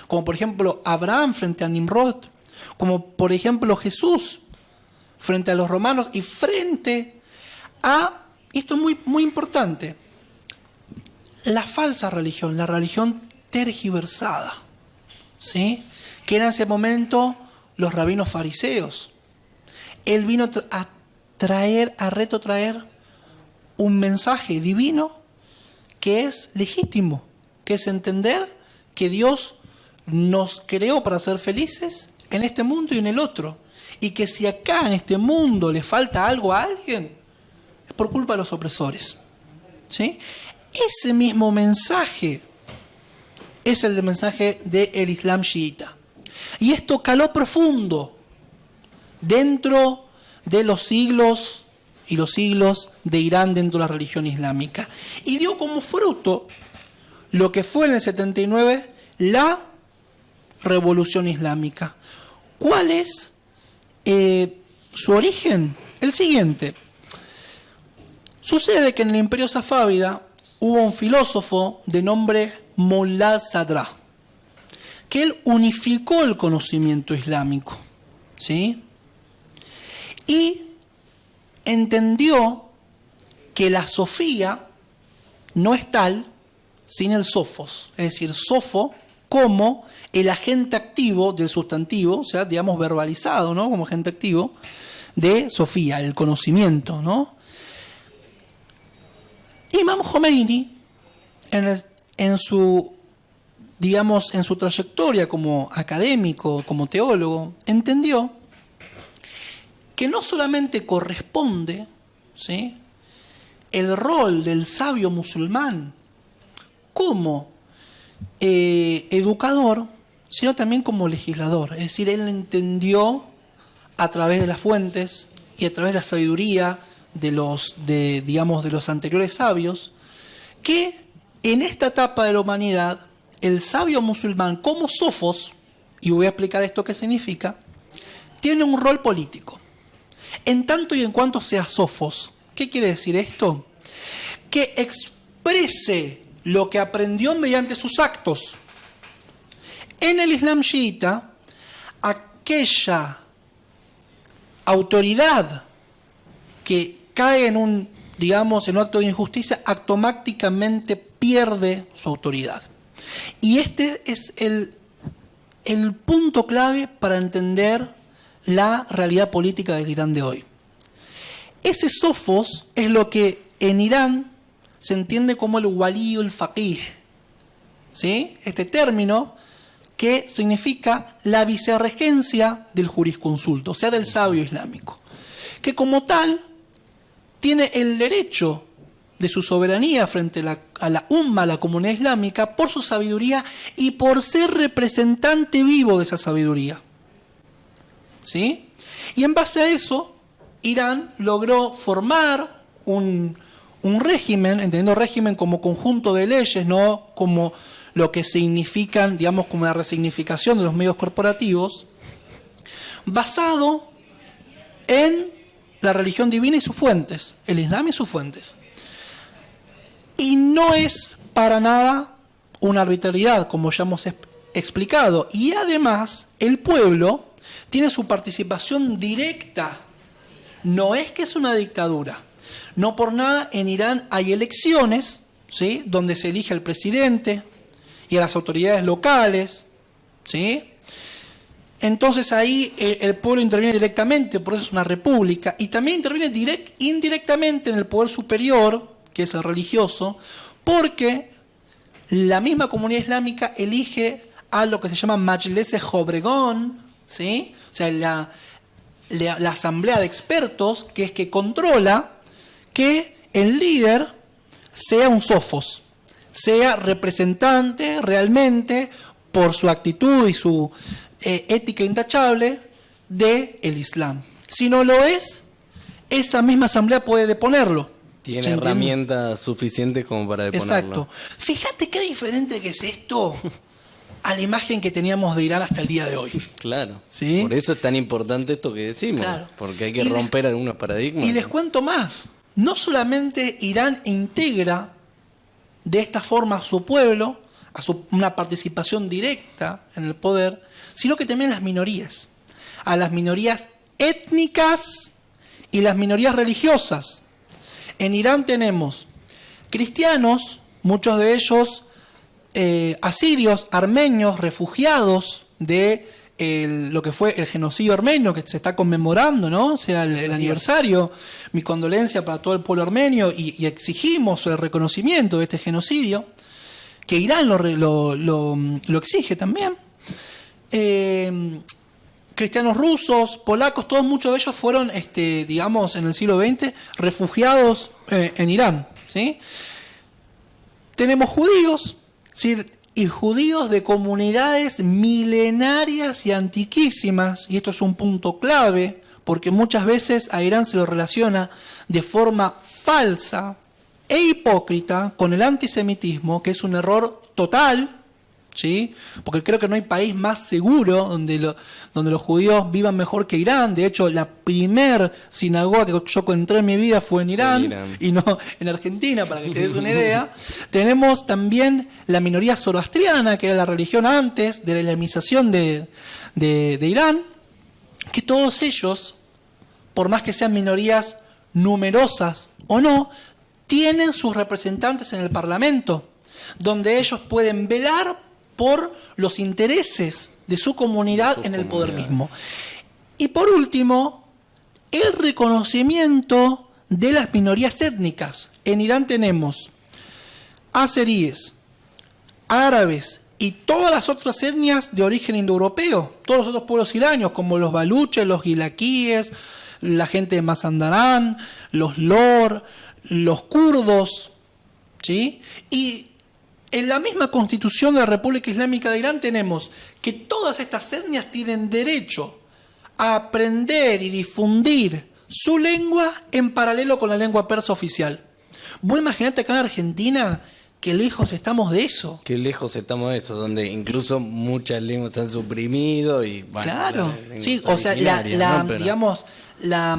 C: como por ejemplo Abraham frente a Nimrod, como por ejemplo Jesús frente a los romanos y frente a, y esto es muy, muy importante, la falsa religión, la religión tergiversada, ¿sí?, que era en ese momento los rabinos fariseos. Él vino a retrotraer un mensaje divino que es legítimo, que es entender que Dios nos creó para ser felices en este mundo y en el otro, y que si acá en este mundo le falta algo a alguien, es por culpa de los opresores, ¿sí? Ese mismo mensaje es el mensaje del Islam chiita. Y esto caló profundo dentro de los siglos y los siglos de Irán dentro de la religión islámica. Y dio como fruto lo que fue en el 79 la revolución islámica. ¿Cuál es su origen? El siguiente. Sucede que en el Imperio Safávida hubo un filósofo de nombre Mullah Sadra, que él unificó el conocimiento islámico. ¿sí? Y entendió que la sofía no es tal sin el sofos, es decir, sofo como el agente activo del sustantivo, o sea, digamos verbalizado, ¿no? Como agente activo de sofía, el conocimiento, ¿no? Imam Khomeini, en su trayectoria como académico, como teólogo, entendió que no solamente corresponde, ¿sí?, el rol del sabio musulmán como educador, sino también como legislador. Es decir, él entendió a través de las fuentes y a través de la sabiduría de los anteriores sabios, que en esta etapa de la humanidad, el sabio musulmán como sofos, y voy a explicar esto qué significa, tiene un rol político. En tanto y en cuanto sea sofos, ¿qué quiere decir esto? Que exprese lo que aprendió mediante sus actos. En el Islam chiita, aquella autoridad que cae en un acto de injusticia, automáticamente pierde su autoridad. Y este es el punto clave para entender la realidad política del Irán de hoy. Ese sofos es lo que en Irán se entiende como el wali o el faqih, ¿sí? Este término que significa la vicerregencia del jurisconsulto, o sea, del sabio islámico, que como tal tiene el derecho de su soberanía frente a la umma, a la comunidad islámica, por su sabiduría y por ser representante vivo de esa sabiduría, ¿sí? Y en base a eso, Irán logró formar un régimen, entendiendo régimen como conjunto de leyes, no como lo que significan, digamos, como la resignificación de los medios corporativos, basado en la religión divina y sus fuentes, el Islam y sus fuentes. Y no es para nada una arbitrariedad, como ya hemos explicado. Y además, el pueblo tiene su participación directa. No es que es una dictadura. No por nada en Irán hay elecciones, ¿sí?, donde se elige al presidente y a las autoridades locales, ¿sí? Entonces ahí el pueblo interviene directamente, por eso es una república, y también interviene indirectamente en el poder superior, que es el religioso, porque la misma comunidad islámica elige a lo que se llama Majlis-e Jobregón, ¿sí? O sea, la asamblea de expertos, que es que controla que el líder sea un sofos, sea representante realmente por su actitud y su ética intachable del Islam. Si no lo es, esa misma asamblea puede deponerlo.
A: Tiene herramientas suficientes como para deponerlo.
C: Exacto. Fíjate qué diferente que es esto a la imagen que teníamos de Irán hasta el día de hoy.
A: Claro.
C: ¿Sí?
A: Por eso es tan importante esto que decimos. Claro. Porque hay que romper algunos paradigmas.
C: Y les cuento más. No solamente Irán integra de esta forma a su pueblo, una participación directa en el poder, sino que también a las minorías étnicas y las minorías religiosas. En Irán tenemos cristianos, muchos de ellos asirios, armenios, refugiados de lo que fue el genocidio armenio, que se está conmemorando, ¿no? O sea, el aniversario. Mi condolencia para todo el pueblo armenio y exigimos el reconocimiento de este genocidio, que Irán lo exige también. Cristianos rusos, polacos, todos, muchos de ellos fueron, digamos, en el siglo XX, refugiados en Irán, ¿sí? Tenemos judíos, ¿sí?, y judíos de comunidades milenarias y antiquísimas, y esto es un punto clave, porque muchas veces a Irán se lo relaciona de forma falsa e hipócrita con el antisemitismo, que es un error total, ¿sí? Porque creo que no hay país más seguro donde los judíos vivan mejor que Irán. De hecho, la primer sinagoga que yo entré en mi vida fue en Irán y no en Argentina, para que te des una idea. Tenemos también la minoría zoroastriana, que era la religión antes de la islamización de Irán, que todos ellos, por más que sean minorías numerosas o no, tienen sus representantes en el Parlamento, donde ellos pueden velar por los intereses de su comunidad en el poder mismo. Y por último, el reconocimiento de las minorías étnicas. En Irán tenemos azeríes, árabes y todas las otras etnias de origen indoeuropeo, todos los otros pueblos iranios, como los baluches, los gilaquíes, la gente de Mazandarán, los lor, los kurdos, ¿sí? Y en la misma constitución de la República Islámica de Irán tenemos que todas estas etnias tienen derecho a aprender y difundir su lengua en paralelo con la lengua persa oficial. Vos imaginate acá en Argentina qué lejos estamos de eso.
A: Qué lejos estamos de eso, donde incluso muchas lenguas se han suprimido y bueno,
C: claro, sí, o sea, ¿no? Pero digamos, la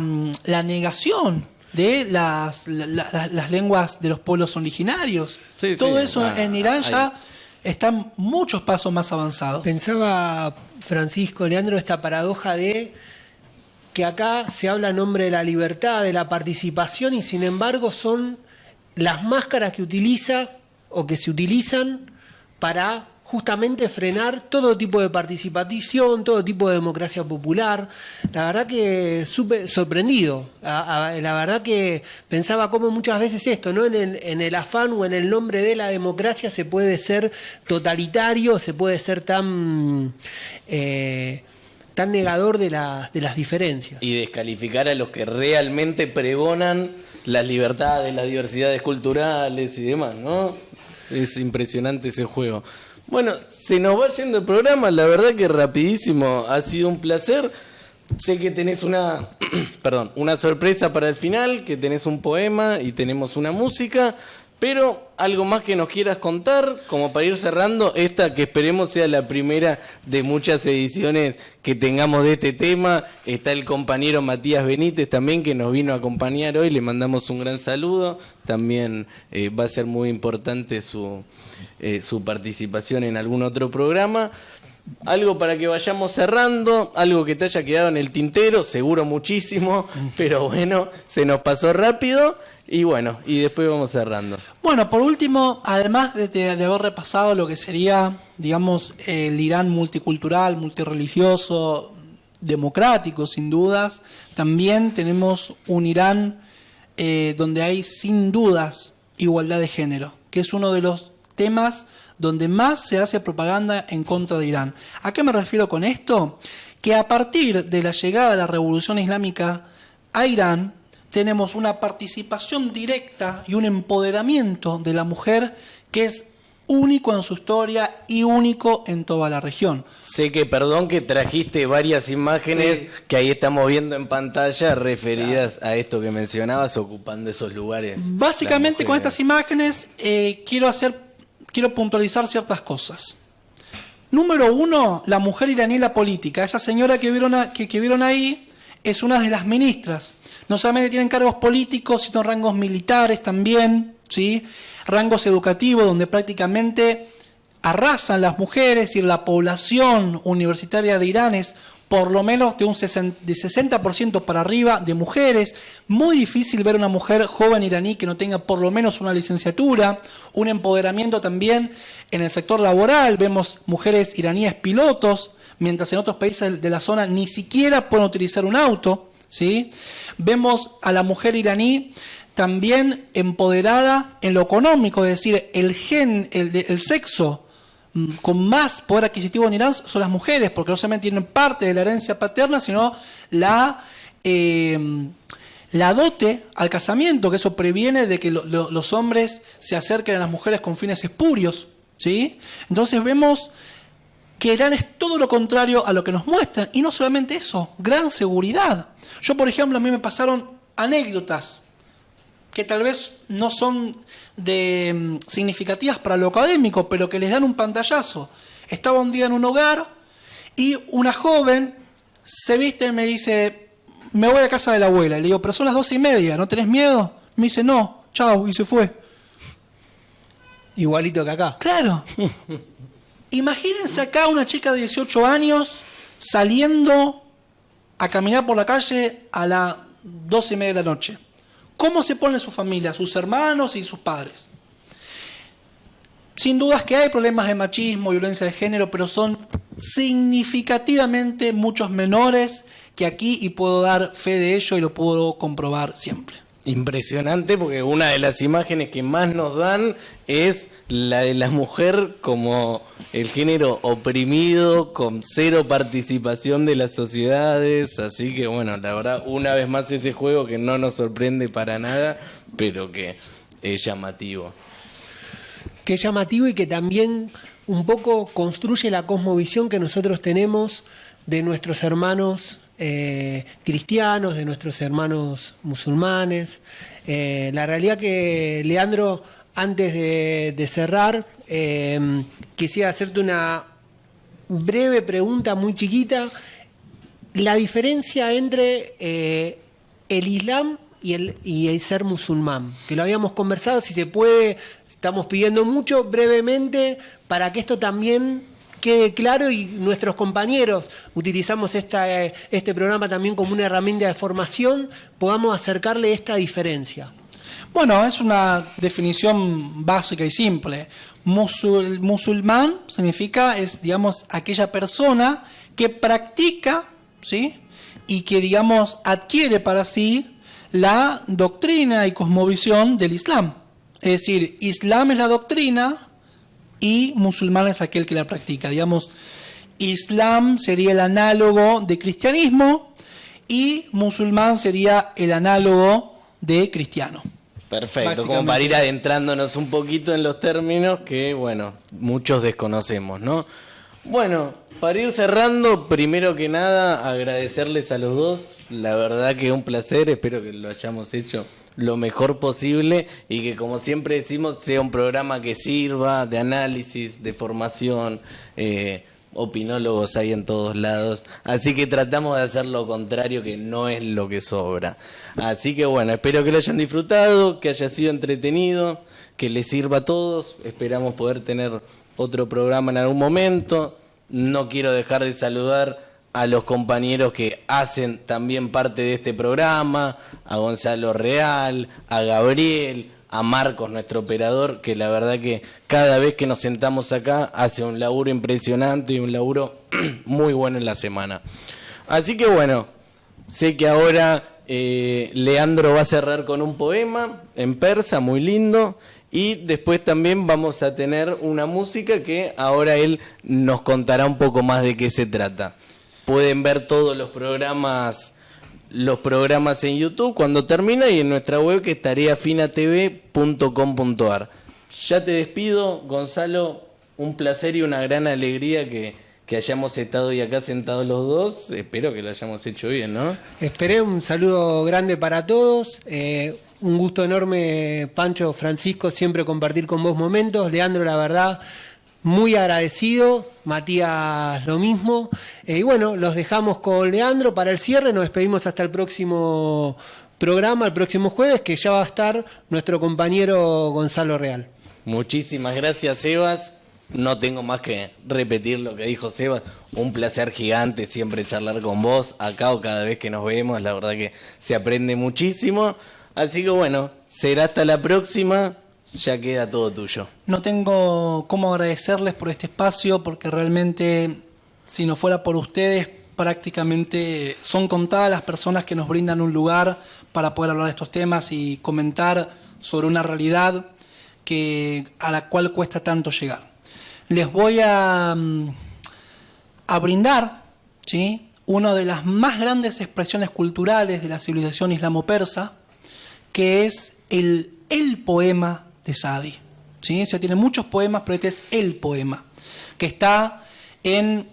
C: negación de las lenguas de los pueblos originarios.
A: Sí,
C: todo
A: sí,
C: eso en Irán ya están muchos pasos más avanzados.
B: Pensaba, Francisco, Leandro, esta paradoja de que acá se habla en nombre de la libertad, de la participación, y sin embargo son las máscaras que utiliza o que se utilizan para justamente frenar todo tipo de participación, todo tipo de democracia popular. La verdad que súper sorprendido. La verdad que pensaba cómo muchas veces esto, ¿no? En el afán o en el nombre de la democracia se puede ser totalitario, se puede ser tan negador de las diferencias.
A: Y descalificar a los que realmente pregonan las libertades, las diversidades culturales y demás, ¿no? Es impresionante ese juego. Bueno, se nos va yendo el programa, la verdad que rapidísimo, ha sido un placer. Sé que tenés una sorpresa para el final, que tenés un poema y tenemos una música, pero algo más que nos quieras contar, como para ir cerrando, esta que esperemos sea la primera de muchas ediciones que tengamos de este tema. Está el compañero Matías Benítez también, que nos vino a acompañar hoy, le mandamos un gran saludo. También va a ser muy importante su participación en algún otro programa. Algo para que vayamos cerrando, algo que te haya quedado en el tintero, seguro muchísimo, pero bueno, se nos pasó rápido. Y bueno, y después vamos cerrando.
C: Bueno, por último, además de haber repasado lo que sería, digamos, el Irán multicultural, multirreligioso, democrático, sin dudas, también tenemos un Irán donde hay, sin dudas, igualdad de género, que es uno de los temas donde más se hace propaganda en contra de Irán. ¿A qué me refiero con esto? Que a partir de la llegada de la Revolución Islámica a Irán, tenemos una participación directa y un empoderamiento de la mujer que es único en su historia y único en toda la región.
A: Sé que, perdón, que trajiste varias imágenes que ahí estamos viendo en pantalla referidas a esto que mencionabas, ocupando esos lugares.
C: Básicamente con estas imágenes quiero puntualizar ciertas cosas. Número uno, la mujer iraní en la política. Esa señora que vieron ahí es una de las ministras. No solamente tienen cargos políticos, sino rangos militares también, ¿sí? Rangos educativos, donde prácticamente arrasan las mujeres, y la población universitaria de Irán es por lo menos de 60% para arriba de mujeres. Muy difícil ver una mujer joven iraní que no tenga por lo menos una licenciatura. Un empoderamiento también en el sector laboral. Vemos mujeres iraníes pilotos, mientras en otros países de la zona ni siquiera pueden utilizar un auto, ¿sí? Vemos a la mujer iraní también empoderada en lo económico, es decir, el sexo con más poder adquisitivo en Irán son las mujeres, porque no solamente tienen parte de la herencia paterna, sino la dote al casamiento, que eso previene de que los hombres se acerquen a las mujeres con fines espurios, ¿sí? Entonces vemos que Irán es todo lo contrario a lo que nos muestran, y no solamente eso, gran seguridad. Yo, por ejemplo, a mí me pasaron anécdotas que tal vez no son significativas para lo académico, pero que les dan un pantallazo. Estaba un día en un hogar y una joven se viste y me dice: me voy a casa de la abuela. Y le digo: pero son las 12:30, ¿no tenés miedo? Me dice: no, chau, y se fue.
B: Igualito que acá.
C: Claro. Imagínense acá una chica de 18 años saliendo a caminar por la calle a las 12:30 de la noche. ¿Cómo se pone su familia, sus hermanos y sus padres? Sin dudas que hay problemas de machismo, violencia de género, pero son significativamente muchos menores que aquí, y puedo dar fe de ello y lo puedo comprobar siempre.
A: Impresionante, porque una de las imágenes que más nos dan es la de la mujer como el género oprimido, con cero participación de las sociedades. Así que bueno, la verdad, una vez más ese juego que no nos sorprende para nada, pero que es llamativo.
B: Que es llamativo y que también un poco construye la cosmovisión que nosotros tenemos de nuestros hermanos cristianos, de nuestros hermanos musulmanes. La realidad que, Leandro, antes de cerrar, quisiera hacerte una breve pregunta muy chiquita. La diferencia entre el Islam y el ser musulmán, que lo habíamos conversado, si se puede, estamos pidiendo mucho, brevemente, para que esto también quede claro y nuestros compañeros, utilizamos este programa también como una herramienta de formación, podamos acercarle esta diferencia.
C: Bueno, es una definición básica y simple. Musulmán significa, es, digamos, aquella persona que practica, ¿sí?, y que, digamos, adquiere para sí la doctrina y cosmovisión del Islam. Es decir, Islam es la doctrina y musulmán es aquel que la practica. Digamos, Islam sería el análogo de cristianismo y musulmán sería el análogo de cristiano.
A: Perfecto, como para ir adentrándonos un poquito en los términos que, bueno, muchos desconocemos, ¿no? Bueno, para ir cerrando, primero que nada, agradecerles a los dos. La verdad que es un placer, espero que lo hayamos hecho lo mejor posible y que, como siempre decimos, sea un programa que sirva de análisis, de formación. Opinólogos hay en todos lados, así que tratamos de hacer lo contrario, que no es lo que sobra. Así que bueno, espero que lo hayan disfrutado, que haya sido entretenido, que les sirva a todos. Esperamos poder tener otro programa en algún momento. No quiero dejar de saludar a los compañeros que hacen también parte de este programa, a Gonzalo Real, a Gabriel, a Marcos, nuestro operador, que la verdad que cada vez que nos sentamos acá hace un laburo impresionante y un laburo muy bueno en la semana. Así que bueno, sé que ahora Leandro va a cerrar con un poema en persa muy lindo, y después también vamos a tener una música que ahora él nos contará un poco más de qué se trata. Pueden ver todos los programas en YouTube cuando termina, y en nuestra web, que es tareafinatv.com.ar. Ya te despido, Gonzalo, un placer y una gran alegría que hayamos estado hoy acá sentados los dos. Espero que lo hayamos hecho bien, ¿no?
B: Esperé, un saludo grande para todos. Un gusto enorme, Pancho, Francisco, siempre compartir con vos momentos. Leandro, la verdad, muy agradecido. Matías, lo mismo. Y bueno, los dejamos con Leandro para el cierre. Nos despedimos hasta el próximo programa, el próximo jueves, que ya va a estar nuestro compañero Gonzalo Real.
A: Muchísimas gracias, Sebas. No tengo más que repetir lo que dijo Sebas. Un placer gigante siempre charlar con vos acá o cada vez que nos vemos. La verdad que se aprende muchísimo. Así que bueno, será hasta la próxima. Ya queda todo tuyo.
C: No tengo cómo agradecerles por este espacio, porque realmente, si no fuera por ustedes, prácticamente son contadas las personas que nos brindan un lugar para poder hablar de estos temas y comentar sobre una realidad a la cual cuesta tanto llegar. Les voy a brindar, ¿sí?, una de las más grandes expresiones culturales de la civilización islamo-persa, que es el poema de Saadi, ¿sí? O sea, tiene muchos poemas, pero este es el poema, que está en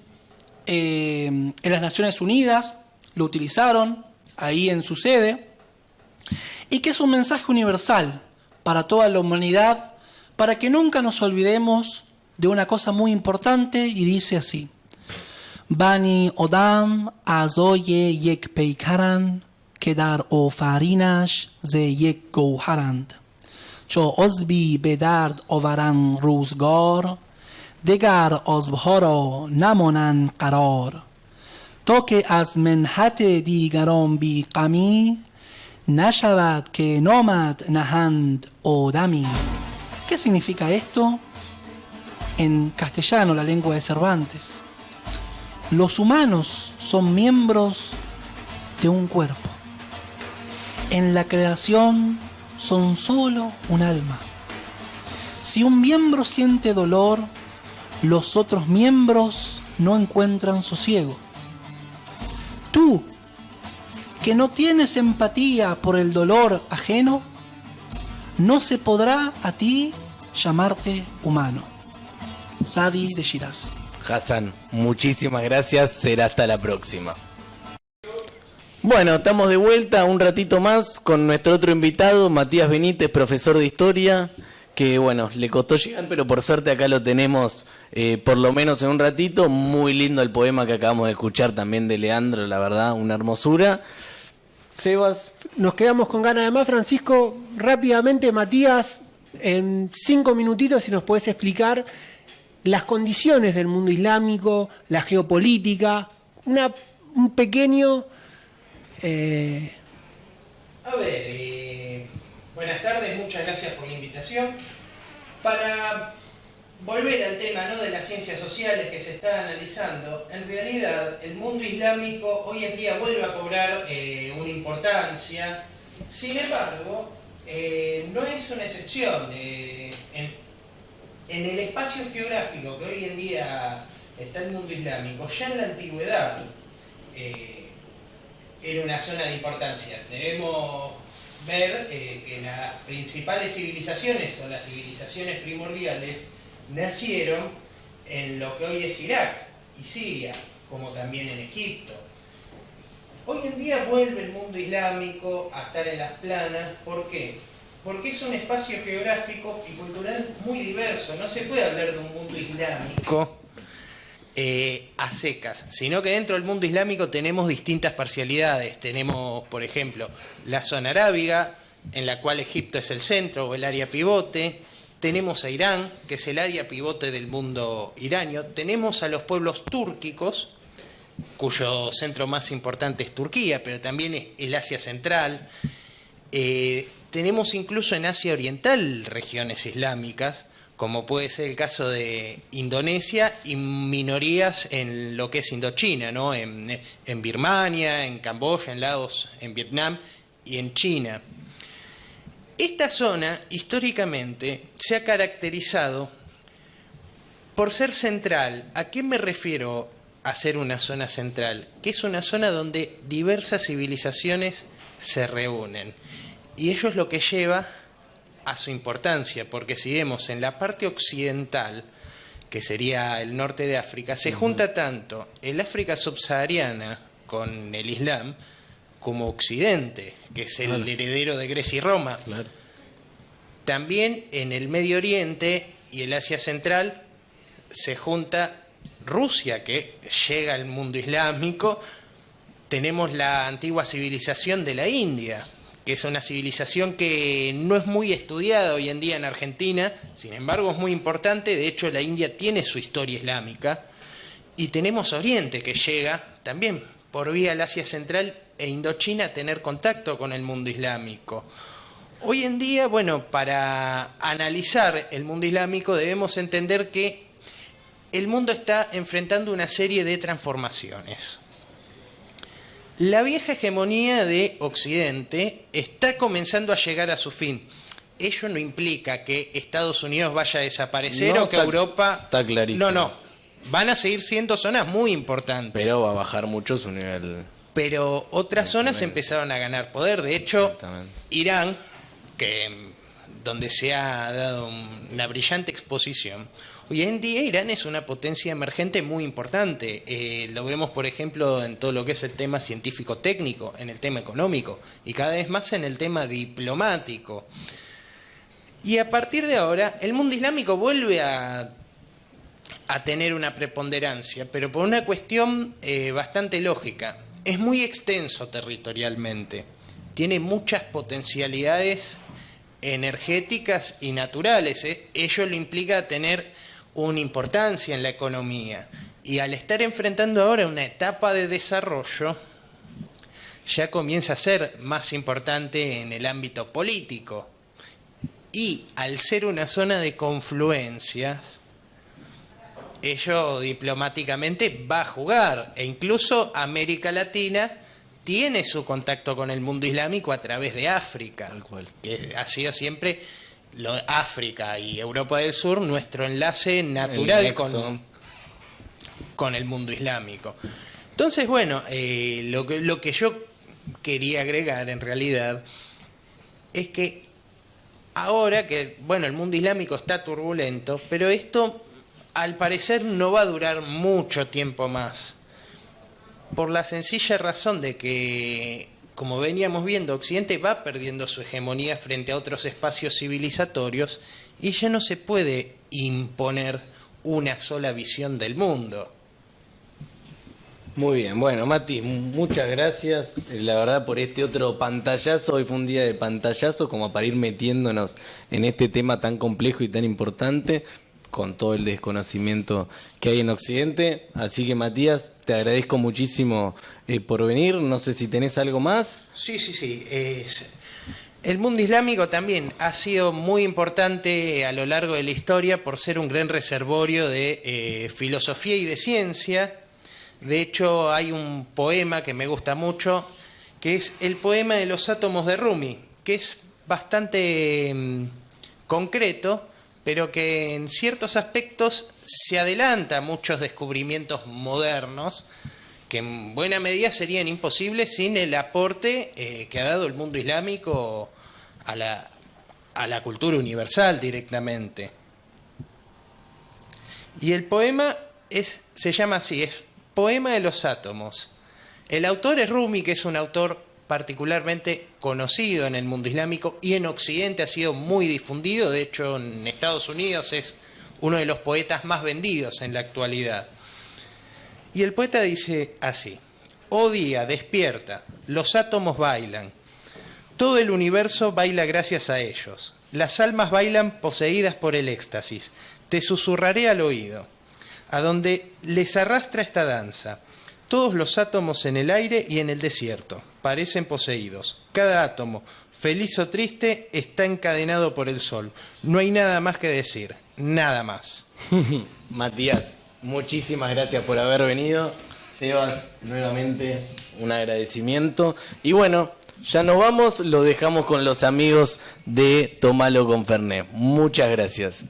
C: las Naciones Unidas, lo utilizaron ahí en su sede, y que es un mensaje universal para toda la humanidad, para que nunca nos olvidemos de una cosa muy importante, y dice así: Bani Odam azoye yek peikaran, که در آفرینش ز یک گوهرند چو عضوی به درد آورند روزگار دگر عضوها را نمانند قرار Toque az menhate digaron bi qami, nashabat que nomad nahand o dami. ¿Qué significa esto? En castellano, la lengua de Cervantes. Los humanos son miembros de un cuerpo. En la creación son solo un alma. Si un miembro siente dolor, los otros miembros no encuentran sosiego. Tú, que no tienes empatía por el dolor ajeno, no se podrá a ti llamarte humano. Sadi de Shiraz.
A: Hassan, muchísimas gracias, será hasta la próxima. Bueno, estamos de vuelta un ratito más con nuestro otro invitado, Matías Benítez, profesor de historia, que bueno, le costó llegar, pero por suerte acá lo tenemos por lo menos en un ratito. Muy lindo el poema que acabamos de escuchar también de Leandro, la verdad, una hermosura. Sebas.
B: Nos quedamos con ganas de más, Francisco. Rápidamente, Matías, en 5 minutitos, si nos podés explicar las condiciones del mundo islámico, la geopolítica, un pequeño...
D: A ver, buenas tardes, muchas gracias por la invitación. Para volver al tema, ¿no?, de las ciencias sociales que se está analizando, en realidad el mundo islámico hoy en día vuelve a cobrar una importancia. Sin embargo, no es una excepción. En el espacio geográfico que hoy en día está el mundo islámico, ya en la antigüedad era una zona de importancia. Debemos ver que las principales civilizaciones o las civilizaciones primordiales nacieron en lo que hoy es Irak y Siria, como también en Egipto. Hoy en día vuelve el mundo islámico a estar en las planas. ¿Por qué? Porque es un espacio geográfico y cultural muy diverso. No se puede hablar de un mundo islámico a secas, sino que dentro del mundo islámico tenemos distintas parcialidades. Tenemos, por ejemplo, la zona arábiga, en la cual Egipto es el centro o el área pivote. Tenemos a Irán, que es el área pivote del mundo iranio. Tenemos a los pueblos túrquicos, cuyo centro más importante es Turquía, pero también es el Asia Central. Tenemos incluso en Asia Oriental regiones islámicas, como puede ser el caso de Indonesia, y minorías en lo que es Indochina, ¿no? En Birmania, en Camboya, en Laos, en Vietnam y en China. Esta zona, históricamente, se ha caracterizado por ser central. ¿A qué me refiero a ser una zona central? Que es una zona donde diversas civilizaciones se reúnen. Y ello es lo que lleva a su importancia, porque si vemos en la parte occidental, que sería el norte de África, se junta tanto el África subsahariana con el Islam, como Occidente, que es el heredero de Grecia y Roma. Claro. También en el Medio Oriente y el Asia Central se junta Rusia, que llega al mundo islámico. Tenemos la antigua civilización de la India, que es una civilización que no es muy estudiada hoy en día en Argentina, sin embargo es muy importante. De hecho, la India tiene su historia islámica. Y tenemos Oriente, que llega también por vía del Asia Central e Indochina a tener contacto con el mundo islámico. Hoy en día, bueno, para analizar el mundo islámico debemos entender que el mundo está enfrentando una serie de transformaciones. La vieja hegemonía de Occidente está comenzando a llegar a su fin. Ello no implica que Estados Unidos vaya a desaparecer o que Europa...
A: Está clarísimo.
D: No. Van a seguir siendo zonas muy importantes.
A: Pero va a bajar mucho su nivel.
D: Pero otras zonas empezaron a ganar poder. De hecho, Irán, donde se ha dado una brillante exposición, hoy en día Irán es una potencia emergente muy importante. Lo vemos, por ejemplo, en todo lo que es el tema científico-técnico, en el tema económico y cada vez más en el tema diplomático. Y a partir de ahora, el mundo islámico vuelve a tener una preponderancia, pero por una cuestión bastante lógica. Es muy extenso territorialmente, tiene muchas potencialidades energéticas y naturales. Ello lo implica tener una importancia en la economía. Y al estar enfrentando ahora una etapa de desarrollo, ya comienza a ser más importante en el ámbito político. Y al ser una zona de confluencias, ello diplomáticamente va a jugar. E incluso América Latina tiene su contacto con el mundo islámico a través de África,
A: Tal cual.
D: que ha sido siempre África y Europa del Sur nuestro enlace natural
A: El nexo.
D: con el mundo islámico. Entonces, bueno, lo que yo quería agregar en realidad es que ahora que, bueno, el mundo islámico está turbulento, pero esto al parecer no va a durar mucho tiempo más, por la sencilla razón de que, como veníamos viendo, Occidente va perdiendo su hegemonía frente a otros espacios civilizatorios y ya no se puede imponer una sola visión del mundo.
A: Muy bien, bueno, Mati, muchas gracias, la verdad, por este otro pantallazo. Hoy fue un día de pantallazo, como para ir metiéndonos en este tema tan complejo y tan importante, con todo el desconocimiento que hay en Occidente. Así que, Matías, te agradezco muchísimo por venir. No sé si tenés algo más.
D: Sí. El mundo islámico también ha sido muy importante a lo largo de la historia por ser un gran reservorio de filosofía y de ciencia. De hecho, hay un poema que me gusta mucho, que es el poema de los átomos de Rumi, que es bastante concreto, pero que en ciertos aspectos se adelanta a muchos descubrimientos modernos, que en buena medida serían imposibles sin el aporte que ha dado el mundo islámico a la cultura universal directamente. Y el poema se llama así, es Poema de los átomos. El autor es Rumi, que es un autor particularmente conocido en el mundo islámico y en Occidente ha sido muy difundido. De hecho, en Estados Unidos es uno de los poetas más vendidos en la actualidad. Y el poeta dice así: oh día, despierta, los átomos bailan. Todo el universo baila gracias a ellos. Las almas bailan poseídas por el éxtasis. Te susurraré al oído, a donde les arrastra esta danza. Todos los átomos en el aire y en el desierto parecen poseídos. Cada átomo, feliz o triste, está encadenado por el sol. No hay nada más que decir, nada más.
A: Matías, muchísimas gracias por haber venido. Sebas, nuevamente un agradecimiento. Y bueno, ya nos vamos, lo dejamos con los amigos de Tomalo con Fernet. Muchas gracias.